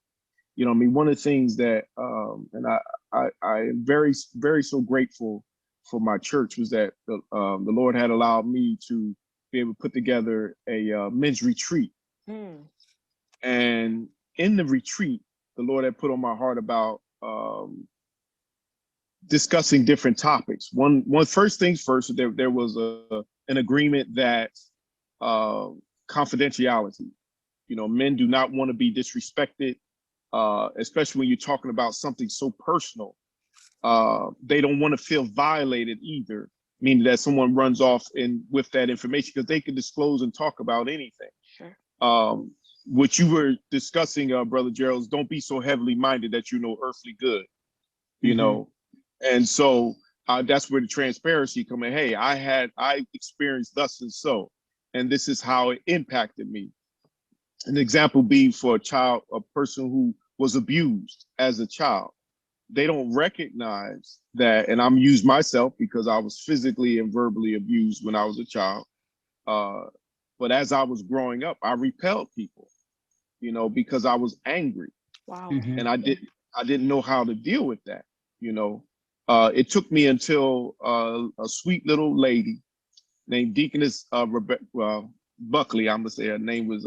You know, I mean, one of the things that, and I am very, very so grateful for my church was that the Lord had allowed me to be able to put together a men's retreat. And in the retreat, the Lord had put on my heart about discussing different topics. One first things first, there was an agreement that confidentiality. You know, men do not want to be disrespected, especially when you're talking about something so personal. They don't want to feel violated either, meaning that someone runs off with that information, because they can disclose and talk about anything. Sure. What you were discussing, Brother Gerald, is don't be so heavily minded that you know earthly good, you know. And so that's where the transparency come in. Hey, I experienced thus and so, and this is how it impacted me. An example being for a person who was abused as a child. They don't recognize that, and I'm used myself because I was physically and verbally abused when I was a child. But as I was growing up, I repelled people, you know, because I was angry. Wow. And I didn't know how to deal with that, you know. It took me until a sweet little lady named Deaconess Buckley, I'm gonna say her name was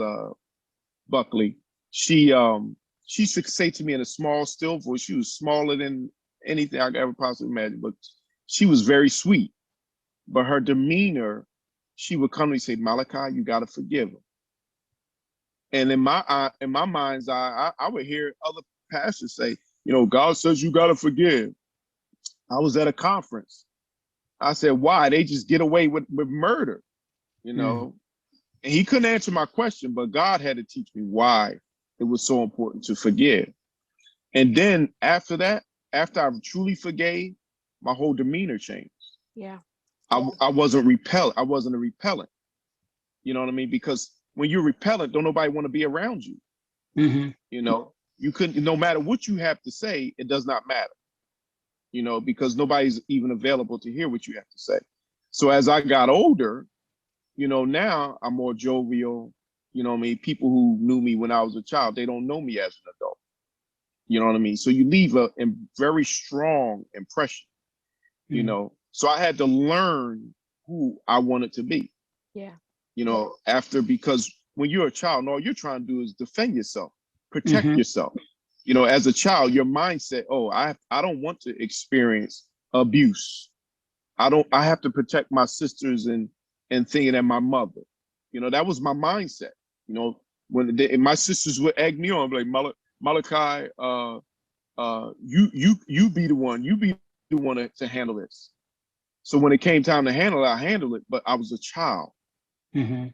Buckley. She used to say to me in a small, still voice. She was smaller than anything I could ever possibly imagine, but she was very sweet. But her demeanor, she would come to me and say, "Malachi, you got to forgive him." And in my mind's eye, I would hear other pastors say, "You know, God says you got to forgive." I was at a conference. I said, "Why? They just get away with murder," you know. And he couldn't answer my question, but God had to teach me why it was so important to forgive. And then after that, after I truly forgave, my whole demeanor changed. Yeah. I wasn't repellent. I wasn't a repellent. You know what I mean? Because when you're repellent, don't nobody want to be around you. You know, you couldn't, no matter what you have to say, it does not matter. You know, because nobody's even available to hear what you have to say. So as I got older, you know, now I'm more jovial. You know what I mean? People who knew me when I was a child, they don't know me as an adult. You know what I mean? So you leave a very strong impression, you know. So I had to learn who I wanted to be. Yeah. You know, because when you're a child, all you're trying to do is defend yourself, protect yourself. You know, as a child, your mindset, oh, I don't want to experience abuse. I have to protect my sisters and thinking that my mother. You know, that was my mindset. You know, when my sisters would egg me on, I'd be like, Malachi, you be the one, to handle this. So when it came time to handle it, I handled it, but I was a child. And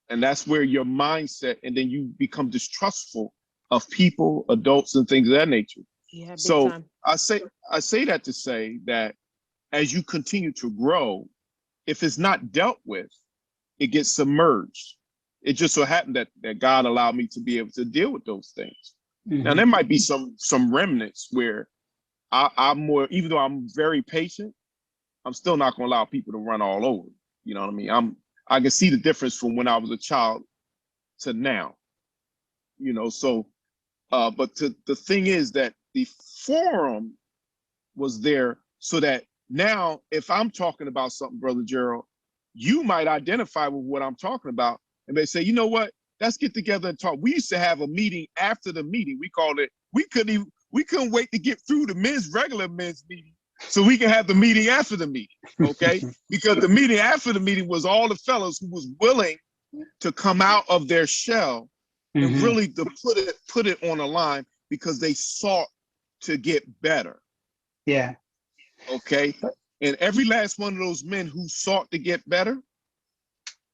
that's where your mindset, and then you become distrustful of people, adults, and things of that nature. Yeah, big So time. I say that to say that as you continue to grow, if it's not dealt with, it gets submerged. It just so happened that God allowed me to be able to deal with those things. Now there might be some remnants where I'm more, even though I'm very patient, I'm still not going to allow people to run all over. You know what I mean? I can see the difference from when I was a child to now. You know, so but the thing is that the forum was there so that now if I'm talking about something, Brother Gerald, you might identify with what I'm talking about, and they say, you know what? Let's get together and talk. We used to have a meeting after the meeting. We called it. We couldn't wait to get through the regular men's meeting so we can have the meeting after the meeting. Okay, because the meeting after the meeting was all the fellas who was willing to come out of their shell and really to put it on a line because they sought to get better. Yeah. Okay. And every last one of those men who sought to get better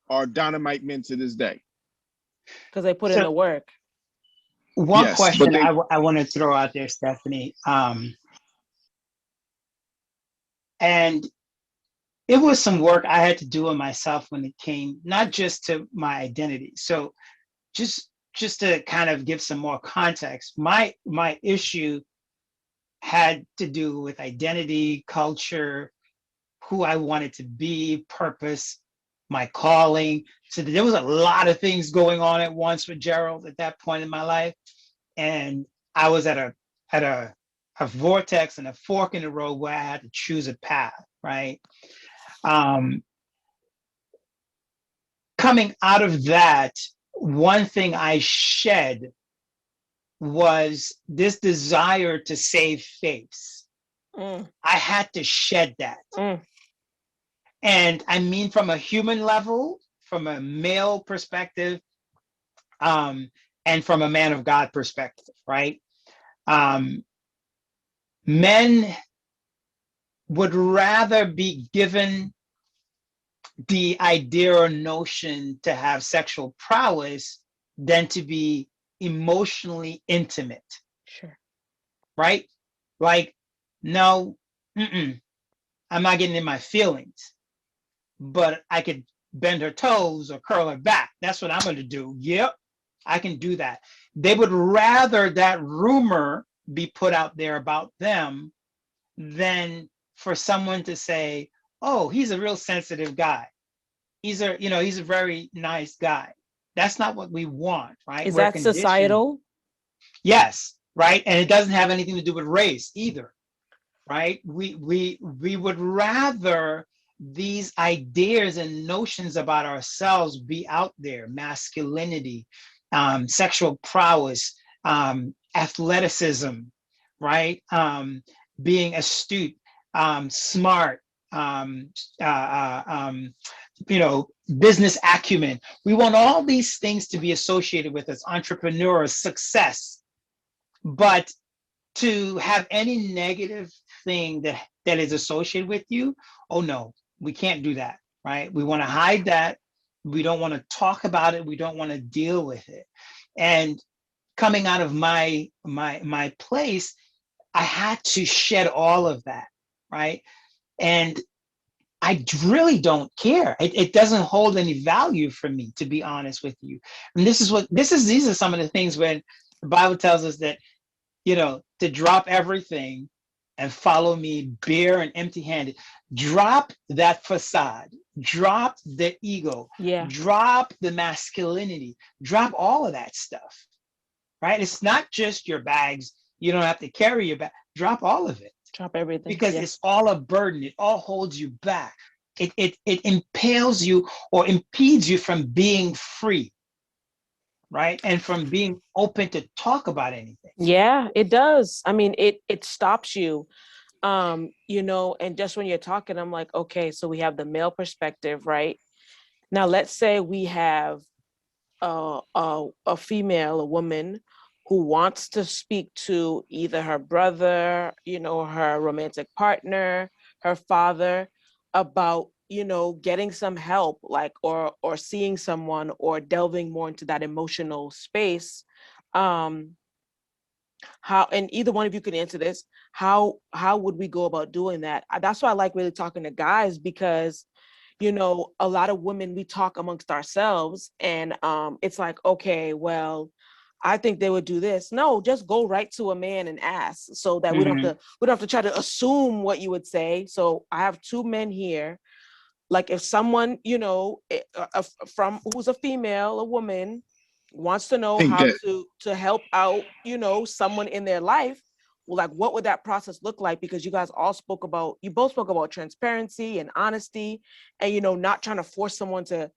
are dynamite men to this day. Because they put in the work. One Yes, question I want to throw out there, Stephanie. And it was some work I had to do on myself when it came not just to my identity. So just to kind of give some more context, my issue had to do with identity, culture, who I wanted to be, purpose. my calling. So there was a lot of things going on at once with Gerald at that point in my life. And I was at a vortex and a fork in the road where I had to choose a path, right? Um, Coming out of that, one thing I shed was this desire to save face. Mm. I had to shed that. Mm. And I mean, from a human level, from a male perspective, and from a man of God perspective, right? Men would rather be given the idea or notion to have sexual prowess than to be emotionally intimate, Sure. right? Like, no, I'm not getting in my feelings, but I could bend her toes or curl her back. That's what I'm going to do. Yep, I can do that. They would rather that rumor be put out there about them than for someone to say, oh, he's a real sensitive guy. He's a very nice guy. That's not what we want, right? Is We're that conditioned. societal? Yes, right. And it doesn't have anything to do with race either, right? We would rather these ideas and notions about ourselves be out there: masculinity, sexual prowess, athleticism, right? Being astute, smart, um, uh, uh, um, business acumen. We want all these things to be associated with us: entrepreneur, success. But to have any negative thing that is associated with you, oh no, we can't do that, right? We want to hide that. We don't want to talk about it. We don't want to deal with it. And coming out of my place, I had to shed all of that, right? And I really don't care. It doesn't hold any value for me, to be honest with you. And these are some of the things when the Bible tells us that, to drop everything and follow me bare and empty handed. Drop that facade, drop the ego, Yeah. drop the masculinity, drop all of that stuff, right? It's not just your bags. You don't have to carry your bag. Drop all of it, Drop everything. because Yeah. it's all a burden. It all holds you back. It impales you or impedes you from being free, right? And from being open to talk about anything. Yeah, it does. I mean, it stops you. And just when you're talking, I'm like, okay, so we have the male perspective, right? Now let's say we have a female, a woman who wants to speak to either her brother, her romantic partner, her father, about getting some help, like, or seeing someone, or delving more into that emotional space. um how, and either one of you can answer this, how would we go about doing that? That's why I like really talking to guys, because a lot of women, we talk amongst ourselves, and it's like, okay, well, I think they would do this. No, just go right to a man and ask, so that Mhm. we don't have to try to assume what you would say. So I have two men here. Like, if someone, from who's a female, a woman, wants to know think how that to help out, someone in their life, well, like, what would that process look like? Because you both spoke about transparency and honesty, and not trying to force someone to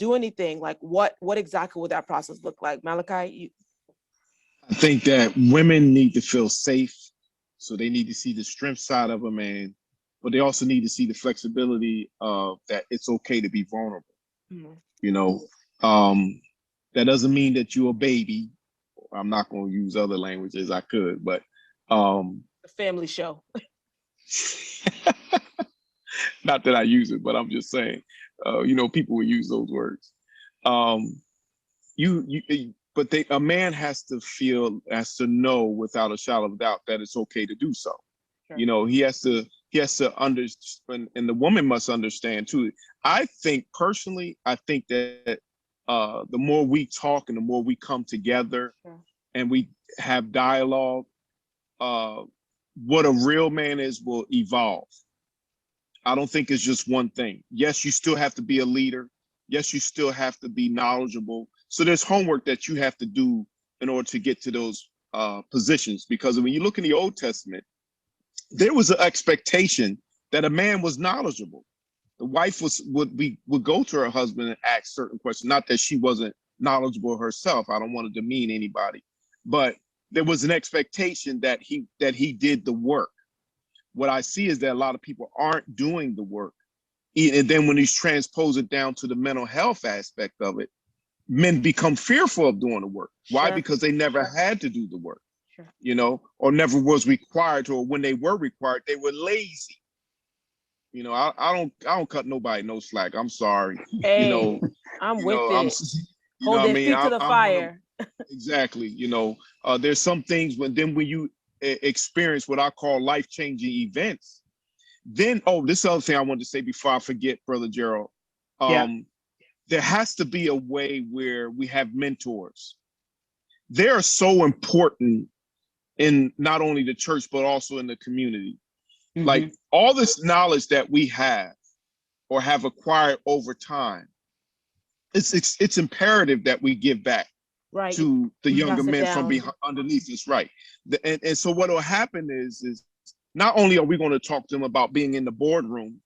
do anything. Like, what exactly would that process look like, Malachi? I think that women need to feel safe, so they need to see the strength side of a man, but they also need to see the flexibility of that it's okay to be vulnerable. Mhm. You know, um, that doesn't mean that you're a baby. I'm not going to use other languages. I could, but The family show. not that I use it, but I'm just saying, people will use those words. Um, but a man has to know without a shadow of doubt that it's okay to do so. Sure. You know, he has to understand, and the woman must understand too. I think personally, I think that the more we talk and the more we come together Sure. and we have dialogue, uh, what a real man is will evolve. I don't think it's just one thing. Yes, you still have to be a leader. Yes, you still have to be knowledgeable. So there's homework that you have to do in order to get to those positions. Because when you look in the Old Testament, there was an expectation that a man was knowledgeable. The wife would go to her husband and ask certain questions. Not that she wasn't knowledgeable herself. I don't want to demean anybody, but there was an expectation that he did the work. What I see is that a lot of people aren't doing the work. And then when you transpose it down to the mental health aspect of it, men become fearful of doing the work. Why? Sure. Because they never had to do the work, Sure. you know, or never was required to, or when they were required, they were lazy. You know, I don't cut nobody no slack. I'm sorry. Hey, You know, I'm you with know, it. you know Hold what I their mean? feet to the I'm one of, fire. exactly. You know, there's some things when you experience what I call life-changing events, then, this other thing I wanted to say before I forget, Brother Gerald. There has to be a way where we have mentors. They are so important in not only the church, but also in the community. Mhm. Like all this knowledge that we have or have acquired over time, it's imperative that we give back Right. to the You younger pass it men from down. underneath us, right? And so what will happen is not only are we going to talk to them about being in the boardroom,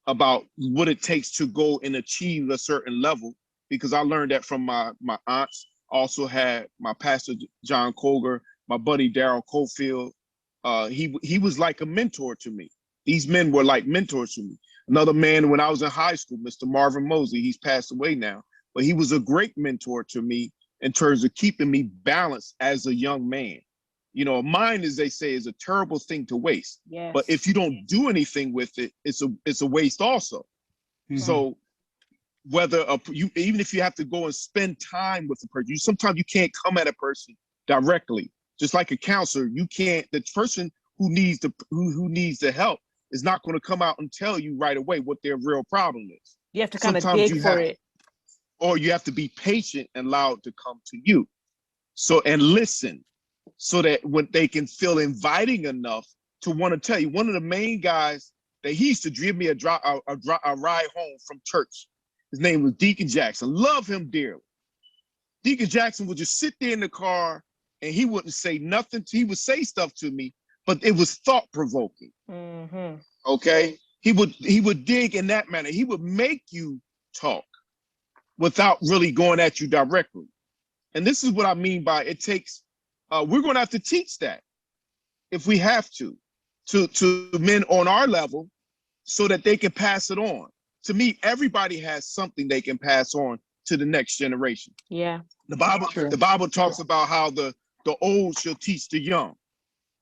about what it takes to go and achieve a certain level, because I learned that from my aunts. Also had my pastor John Colger, my buddy Daryl Cofield. He was like a mentor to me. These men were like mentors to me. Another man when I was in high school, Mr. Marvin Mosley, he's passed away now, but he was a great mentor to me in terms of keeping me balanced as a young man. You know, a mind, as they say, is a terrible thing to waste. Yes. But if you don't do anything with it, it's a waste also. Mhm. So whether even if you have to go and spend time with the person, sometimes you can't come at a person directly. Just like a counselor, you can't. The person who needs the help is not going to come out and tell you right away what their real problem is. You have to kind of Sometimes dig for it. or you have to be patient and allow it to come to you. So, and listen, so that when they can feel inviting enough to want to tell you. One of the main guys that he used to give me a ride home from church. His name was Deacon Jackson. Love him dearly. Deacon Jackson would just sit there in the car and he wouldn't say nothing. He would say stuff to me, but it was thought provoking. Mm-hmm. Okay, he would dig in that manner. He would make you talk without really going at you directly. And this is what I mean by it takes. We're going to have to teach that if we have to men on our level, so that they can pass it on. To me, everybody has something they can pass on to the next generation. Yeah. The Bible talks about how the old shall teach the young.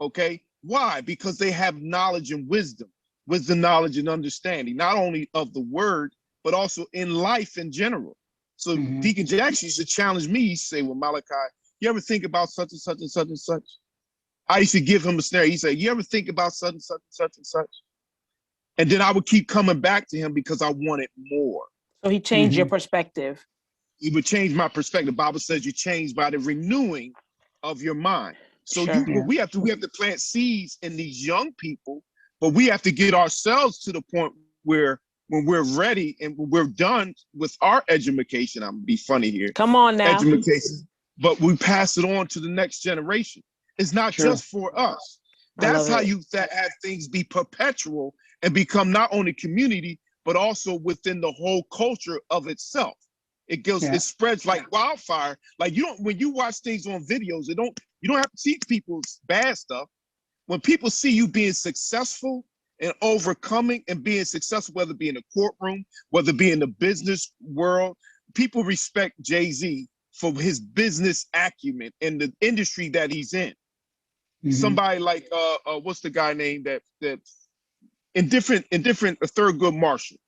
Okay, why? Because they have knowledge and wisdom, knowledge, and understanding, not only of the word, but also in life in general. So Mhm. Deacon Jackson used to challenge me. He say, well, Malachi, you ever think about such and such and such and such? I used to give him a snare. He said, you ever think about such and such and such and such? And then I would keep coming back to him because I wanted more. So he changed your Mhm. perspective. He would change my perspective. The Bible says you change by the renewing of your mind. So Sure. we have to plant seeds in these young people, but we have to get ourselves to the point where when we're ready and when we're done with our education, I'm gonna be funny here, Come on now. education, but we pass it on to the next generation. It's not Sure. just for us. I That's love how it. you have things be perpetual and become not only community, but also within the whole culture of itself. It goes, Yeah. it spreads like wildfire. Like when you watch things on videos, you don't have to see people's bad stuff. When people see you being successful and overcoming and being successful, whether it be in the courtroom, whether it be in the business world, people respect Jay-Z for his business acumen in the industry that he's in. Mhm. Somebody like what's the guy name that in different Thurgood Marshall,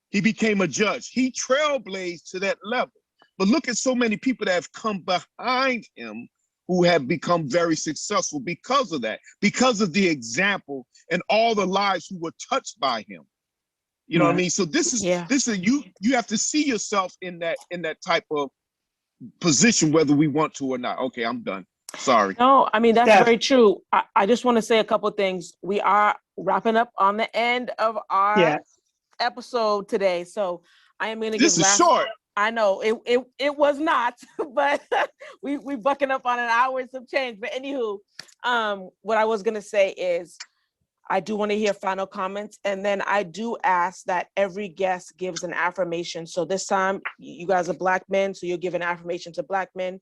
he became a judge. He trailblazed to that level. But look at so many people that have come behind him who have become very successful because of that, because of the example and all the lives who were touched by him. You know what I Right. mean? So this is you have to see yourself in that type of position, whether we want to or not. Okay, I'm done. Sorry. No, I mean, that's Steph. very true. I just want to say a couple of things. We are wrapping up on the end of our Yeah. episode today. So I am going to give This is last. short. I know it was not, but we bucking up on an hour and some change. But anywho, what I was gonna say is I do want to hear final comments, and then I do ask that every guest gives an affirmation. So this time, you guys are Black men, so you'll give an affirmation to Black men.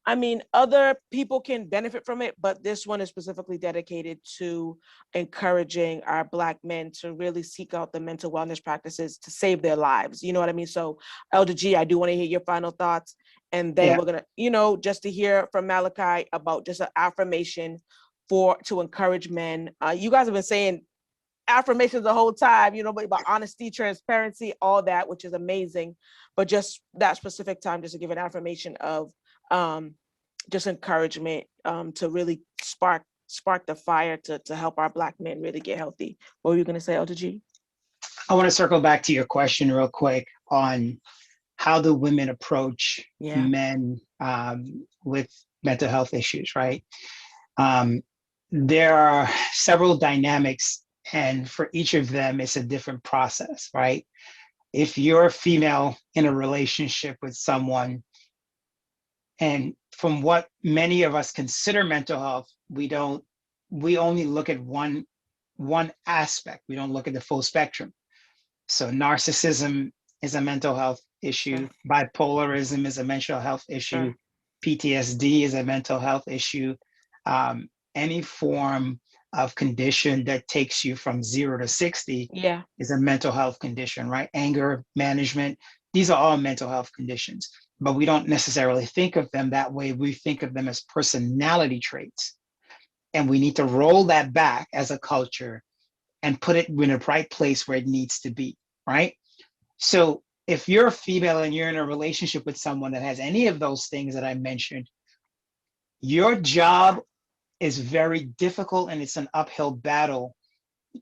I mean, other people can benefit from it, but this one is specifically dedicated to encouraging our Black men to really seek out the mental wellness practices to save their lives. You know what I mean? So, Elder G, I do want to hear your final thoughts. And then Yeah. we're going to, just to hear from Malachi about just an affirmation to encourage men. You guys have been saying affirmations the whole time, but about honesty, transparency, all that, which is amazing. But just that specific time, just to give an affirmation of just encouragement to really spark the fire to help our Black men really get healthy. What were you going to say, Elder G? I want to circle back to your question real quick on how do women approach men with mental health issues, right? There are several dynamics, and for each of them, it's a different process, right? If you're a female in a relationship with someone, and from what many of us consider mental health, we only look at one aspect. We don't look at the full spectrum. So narcissism is a mental health issue. Sure. Bipolarism is a mental health issue. Sure. PTSD is a mental health issue. Any form of condition that takes you from 0 to 60 is a mental health condition, right? Anger management, these are all mental health conditions, but we don't necessarily think of them that way. We think of them as personality traits. And we need to roll that back as a culture and put it in the right place where it needs to be, right? So if you're a female and you're in a relationship with someone that has any of those things that I mentioned, your job is very difficult, and it's an uphill battle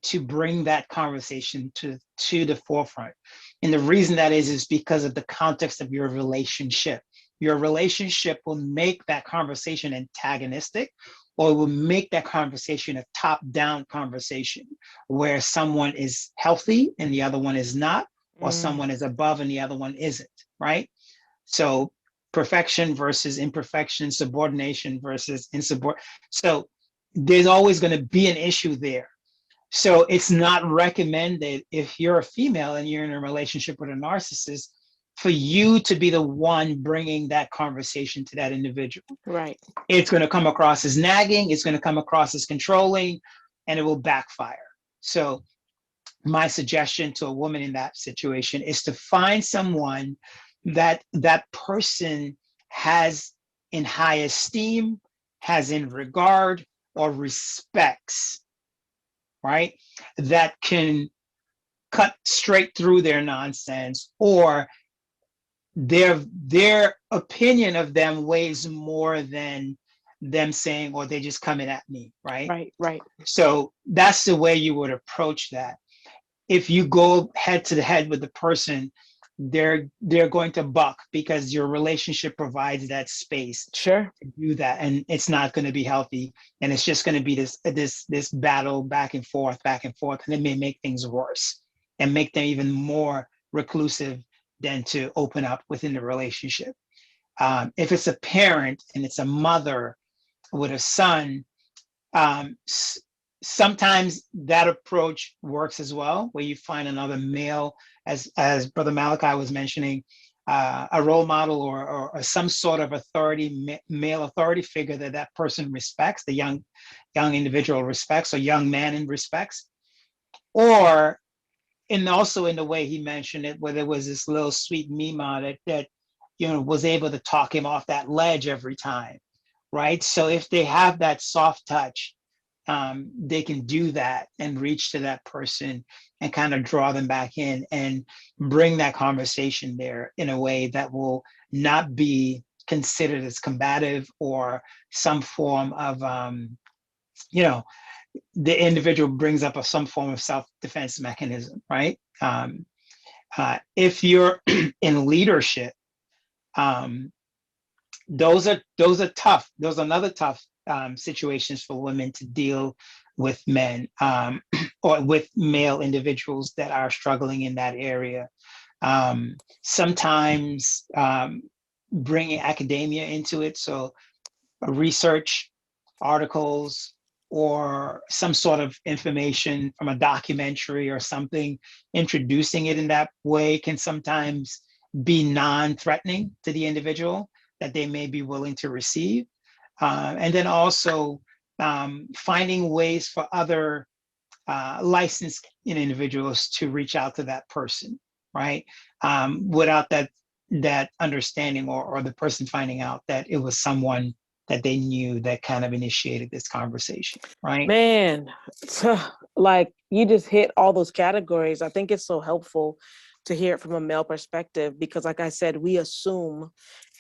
to bring that conversation to the forefront. And the reason that is because of the context of your relationship. Your relationship will make that conversation antagonistic, or it will make that conversation a top-down conversation where someone is healthy and the other one is not, or someone is above and the other one isn't, right? So perfection versus imperfection, subordination versus insubordination. So there's always going to be an issue there. So it's not recommended, if you're a female and you're in a relationship with a narcissist, for you to be the one bringing that conversation to that individual. Right. It's going to come across as nagging, it's going to come across as controlling, and it will backfire. So my suggestion to a woman in that situation is to find someone that person has in high esteem, has in regard, or respects, right? That can cut straight through their nonsense, or their opinion of them weighs more than them saying, or they just coming at me, right? Right. So that's the way you would approach that. If you go head to head with the person, they're going to buck, because your relationship provides that space to do that, and it's not going to be healthy, and it's just going to be this battle back and forth, and it may make things worse and make them even more reclusive than to open up within the relationship. If it's a parent and it's a mother with a son, sometimes that approach works as well, where you find another male, as Brother Malachi was mentioning, a role model or some sort of authority, male authority figure that person respects, the young individual respects, or young man in respects. Or, and also in the way he mentioned it, where there was this little sweet Mima that was able to talk him off that ledge every time, right? So if they have that soft touch, they can do that and reach to that person and kind of draw them back in and bring that conversation there in a way that will not be considered as combative or some form of, the individual brings up some form of self-defense mechanism, right? If you're in leadership, those are tough. Those are another tough situations for women to deal with men, or with male individuals that are struggling in that area. Sometimes bringing academia into it. So research articles or some sort of information from a documentary or something, introducing it in that way can sometimes be non-threatening to the individual that they may be willing to receive. And then also finding ways for other licensed individuals to reach out to that person, right? Without that understanding or the person finding out that it was someone that they knew that kind of initiated this conversation, right? Man, like you just hit all those categories. I think it's so helpful to hear it from a male perspective because, like I said, we assume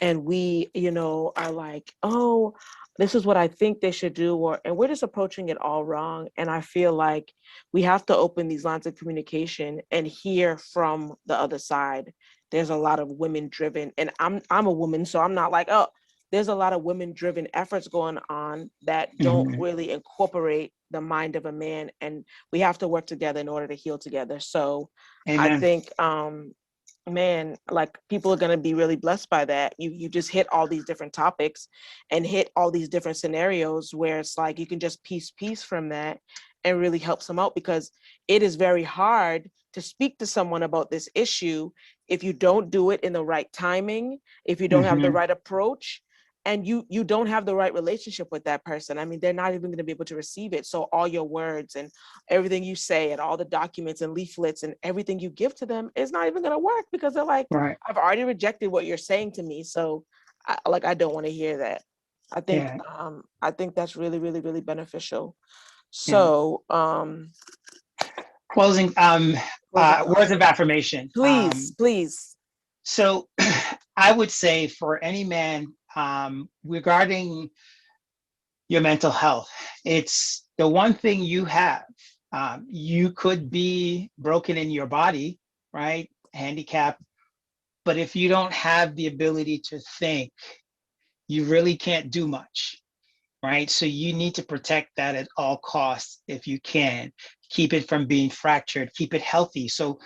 and we, are like, oh, this is what I think they should do, and we're just approaching it all wrong. And I feel like we have to open these lines of communication and hear from the other side. There's a lot of women driven, and I'm a woman, so I'm not like, oh, there's a lot of women driven efforts going on that don't Mhm. really incorporate the mind of a man, and we have to work together in order to heal together. So I Amen. think man, like people are going to be really blessed by that. You just hit all these different topics and hit all these different scenarios where it's like you can just piece from that and really help them out, because it is very hard to speak to someone about this issue if you don't do it in the right timing, if you don't have the Mhm. right approach, and you don't have the right relationship with that person. I mean, they're not even going to be able to receive it. So all your words and everything you say and all the documents and leaflets and everything you give to them is not even going to work, because they're like, Right. I've already rejected what you're saying to me. So I don't want to hear that. Yeah. I think that's really, really, really beneficial. Yeah. So Closing closing words thoughts. of affirmation. Please. So I would say for any man, regarding your mental health, it's the one thing you have. You could be broken in your body, right? Handicapped. But if you don't have the ability to think, you really can't do much, right? So you need to protect that at all costs if you can. Keep it from being fractured, keep it healthy. So,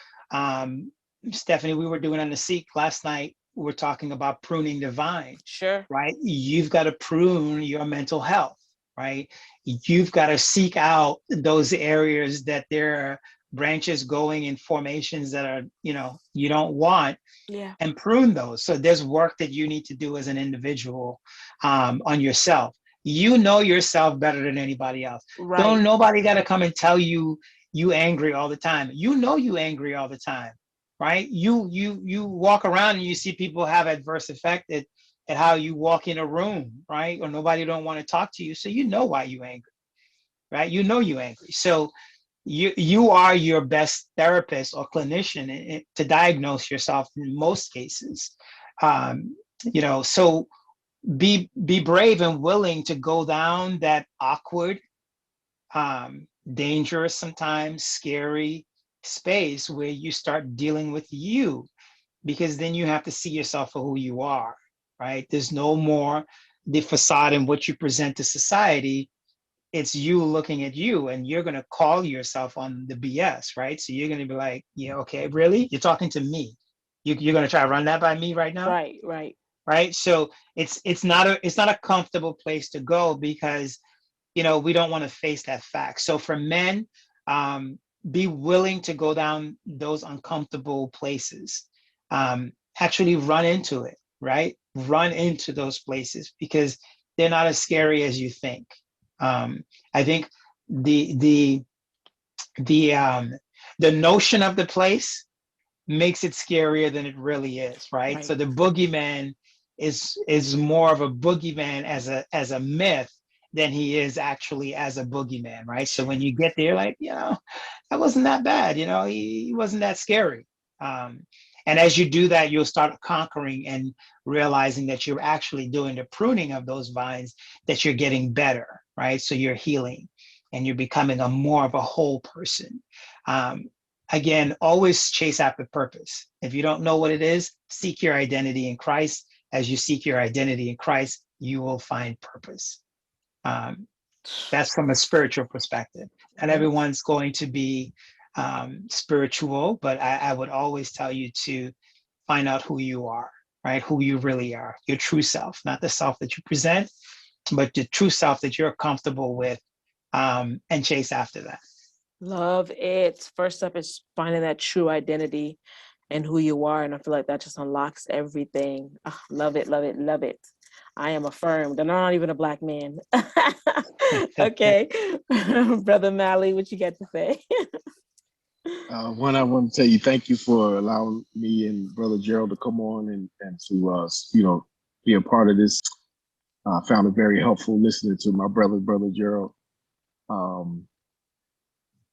Stephanie, we were doing on the Seek last night, we were talking about pruning the vine, Sure. right? You've got to prune your mental health, right? You've got to seek out those areas that there are branches going in formations that are, you don't want, Yeah. and prune those. So there's work that you need to do as an individual on yourself. You know yourself better than anybody else. Don't Right. nobody got to come and tell you you angry all the time. You know you angry all the time, right? You walk around and you see people have adverse effect at how you walk in a room, right? Or nobody don't want to talk to you, so you know why you angry, right? You know you angry. So you are your best therapist or clinician to diagnose yourself in most cases. um, so be brave and willing to go down that awkward, dangerous, sometimes scary space where you start dealing with you, because then you have to see yourself for who you are, right? There's no more the facade and what you present to society. It's you looking at you, and you're going to call yourself on the BS, right? So you're going to be like, yeah, okay, really? You're talking to me. You're going to try to run that by me right now, Right. right? So it's not a comfortable place to go, because we don't want to face that fact. So for men, um, be willing to go down those uncomfortable places. Actually run into it, right? Run into those places, because they're not as scary as you think. I think the the the the notion of the place makes it scarier than it really is, right? Right. So the boogeyman is more of a boogeyman as a myth than he is actually as a boogeyman, right? So when you get there, like, that wasn't that bad, he wasn't that scary. Um, and as you do that, you'll start conquering and realizing that you're actually doing the pruning of those vines, that you're getting better, right? So you're healing and you're becoming a more of a whole person. Um, Again, always chase after purpose. If you don't know what it is, seek your identity in Christ. As you seek your identity in Christ, you will find purpose. Um, that's from a spiritual perspective. Not Yep. everyone's going to be spiritual, but I would always tell you to find out who you are, right? Who you really are, your true self, not the self that you present, but the true self that you're comfortable with, and chase after that. Love it. First step is finding that true identity and who you are. And I feel like that just unlocks everything. Ah, love it, love it, love it. I am affirmed, and I'm not even a Black man. Okay. Brother Mally, what you got to say? One, I want to tell you thank you for allowing me and Brother Gerald to come on and to be a part of this. I found it very helpful listening to my Brother Gerald.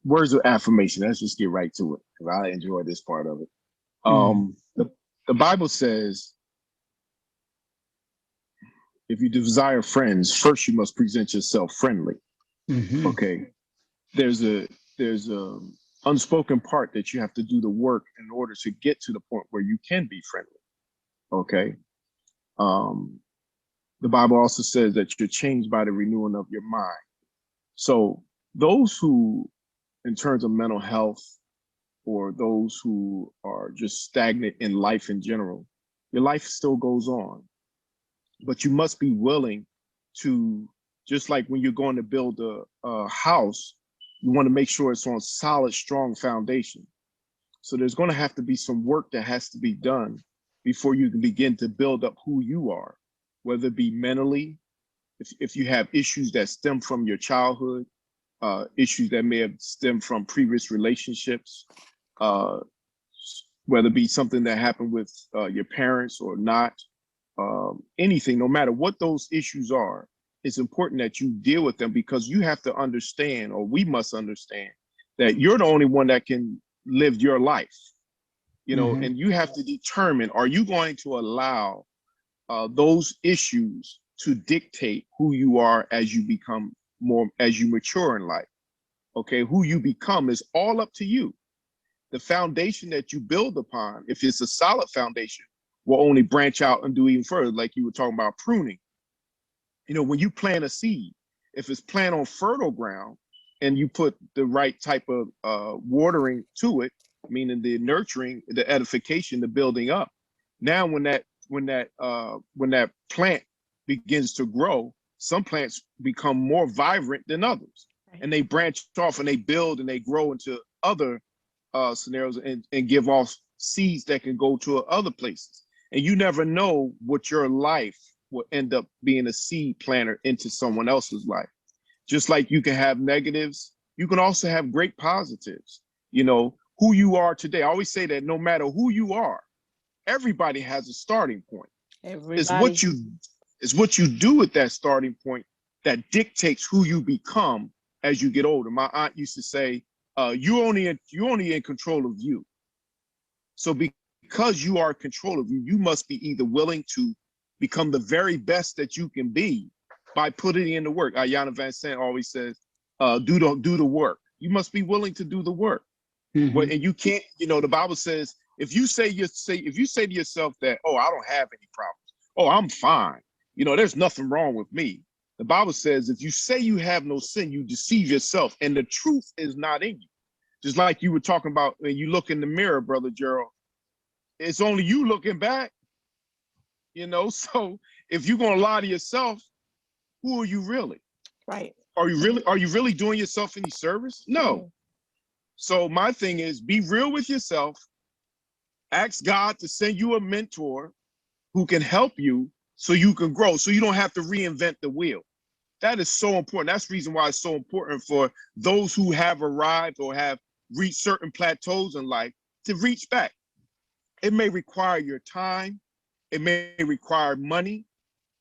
Words of affirmation. Let's just get right to it because I enjoy this part of it. The Bible says, if you desire friends, first you must present yourself friendly. Okay. There's a unspoken part that you have to do the work in order to get to the point where you can be friendly. Okay. The Bible also says that you're changed by the renewing of your mind. So those who, in terms of mental health, or those who are just stagnant in life in general, your life still goes on. But you must be willing to, just like when you're going to build a house, you want to make sure it's on solid, strong foundation. So there's going to have to be some work that has to be done before you can begin to build up who you are, whether it be mentally, if you have issues that stem from your childhood, issues that may have stemmed from previous relationships, whether it be something that happened with your parents or not, anything, no matter what those issues are, it's important that you deal with them, because you have to understand, or we must understand, that you're the only one that can live your life, and you have to determine, are you going to allow those issues to dictate who you are as you become more, as you mature in life? Okay, who you become is all up to you. The foundation that you build upon, if it's a solid foundation, will only branch out and do even further, like you were talking about pruning. When you plant a seed, if it's planted on fertile ground and you put the right type of watering to it, meaning the nurturing, the edification, the building up, now when that plant begins to grow, some plants become more vibrant than others, and they branch off and they build and they grow into other scenarios and give off seeds that can go to other places. And you never know what your life will end up being a seed planter into someone else's life. Just like you can have negatives, you can also have great positives. Who you are today. I always say that no matter who you are, everybody has a starting point. Everybody. It's what you do at that starting point that dictates who you become as you get older. My aunt used to say, you're only in control of you. So because you are in control of you, you must be either willing to become the very best that you can be by putting in the work. Ayanna Van Sant always says, do the work. You must be willing to do the work. And you can't, the Bible says, if you say to yourself that, oh, I don't have any problems, oh, I'm fine, there's nothing wrong with me. The Bible says, if you say you have no sin, you deceive yourself, and the truth is not in you. Just like you were talking about when you look in the mirror, Brother Gerald, it's only you looking back, so if you're going to lie to yourself, who are you really? Right. Are you really doing yourself any service? No. So my thing is, be real with yourself. Ask God to send you a mentor who can help you so you can grow, so you don't have to reinvent the wheel. That is so important. That's the reason why it's so important for those who have arrived or have reached certain plateaus in life to reach back. It may require your time. It may require money.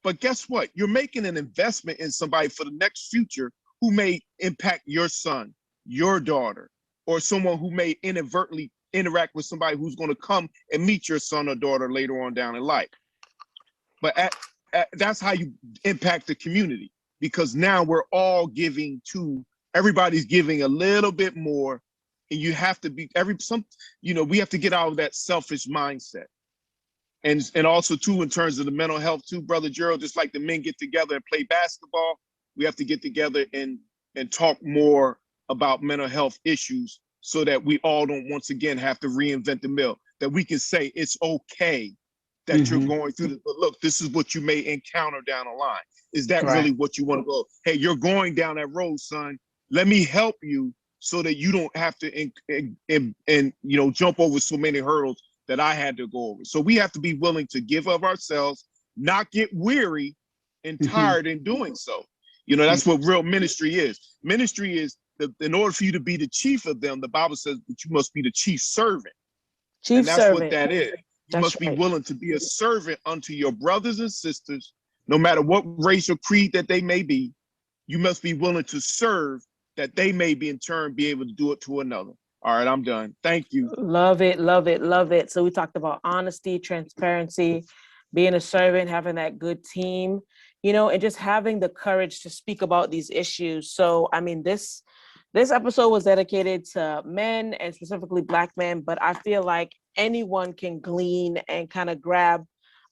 But guess what? You're making an investment in somebody for the next future who may impact your son, your daughter, or someone who may inadvertently interact with somebody who's going to come and meet your son or daughter later on down in life. But that's how you impact the community, because now we're all giving everybody's giving a little bit more, and you have to be we have to get out of that selfish mindset. And also too, in terms of the mental health too, Brother Gerald, just like the men get together and play basketball, we have to get together and talk more about mental health issues so that we all don't once again have to reinvent the wheel, that we can say it's okay that you're going through this, but look, this is what you may encounter down the line. Is that really what you want to go? Hey, you're going down that road, son. Let me help you so that you don't have to jump over so many hurdles that I had to go over. So we have to be willing to give of ourselves, not get weary and tired in doing so. That's what real ministry is. Ministry is, in order for you to be the chief of them, the Bible says that you must be the chief servant. And that's what that is. You must be willing to be a servant unto your brothers and sisters, no matter what race or creed that they may be. You must be willing to serve, that they may be in turn be able to do it to another. All right, I'm done. Thank you. Love it, love it, love it. So we talked about honesty, transparency, being a servant, having that good team, and just having the courage to speak about these issues. So, I mean, this episode was dedicated to men and specifically Black men, but I feel like anyone can glean and kind of grab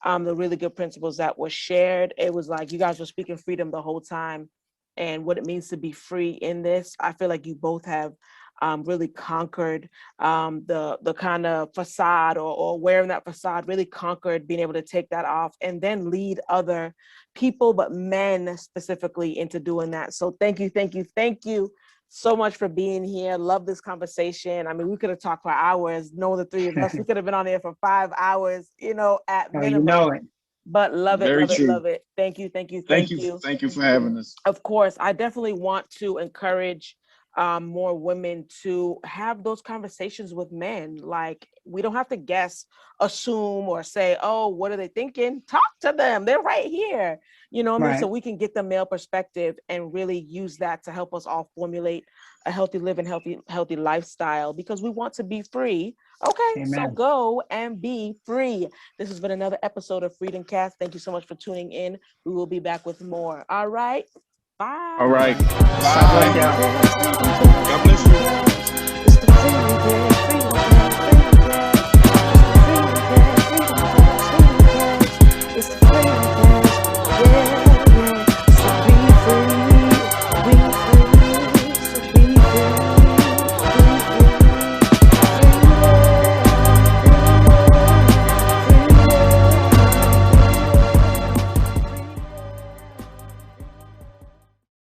the really good principles that were shared. It was like you guys were speaking freedom the whole time and what it means to be free in this. I feel like you both have really conquered the kind of facade or wearing that facade, really conquered being able to take that off and then lead other people, but men specifically, into doing that. So thank you so much for being here. Love this conversation. I mean, we could have talked for hours. No, the three of us, we could have been on here for 5 hours, at minimum. But love it, love it, love it. Thank you. Thank you for having us. Of course, I definitely want to encourage more women to have those conversations with men. Like, we don't have to guess, assume, or say, oh, what are they thinking? Talk to them. They're right here. You know what I mean? So we can get the male perspective and really use that to help us all formulate a healthy living, healthy lifestyle, because we want to be free. Okay, so go and be free. This has been another episode of Freedom Cast. Thank you so much for tuning in. We will be back with more. All right. Bye. All right. Bye. God bless you.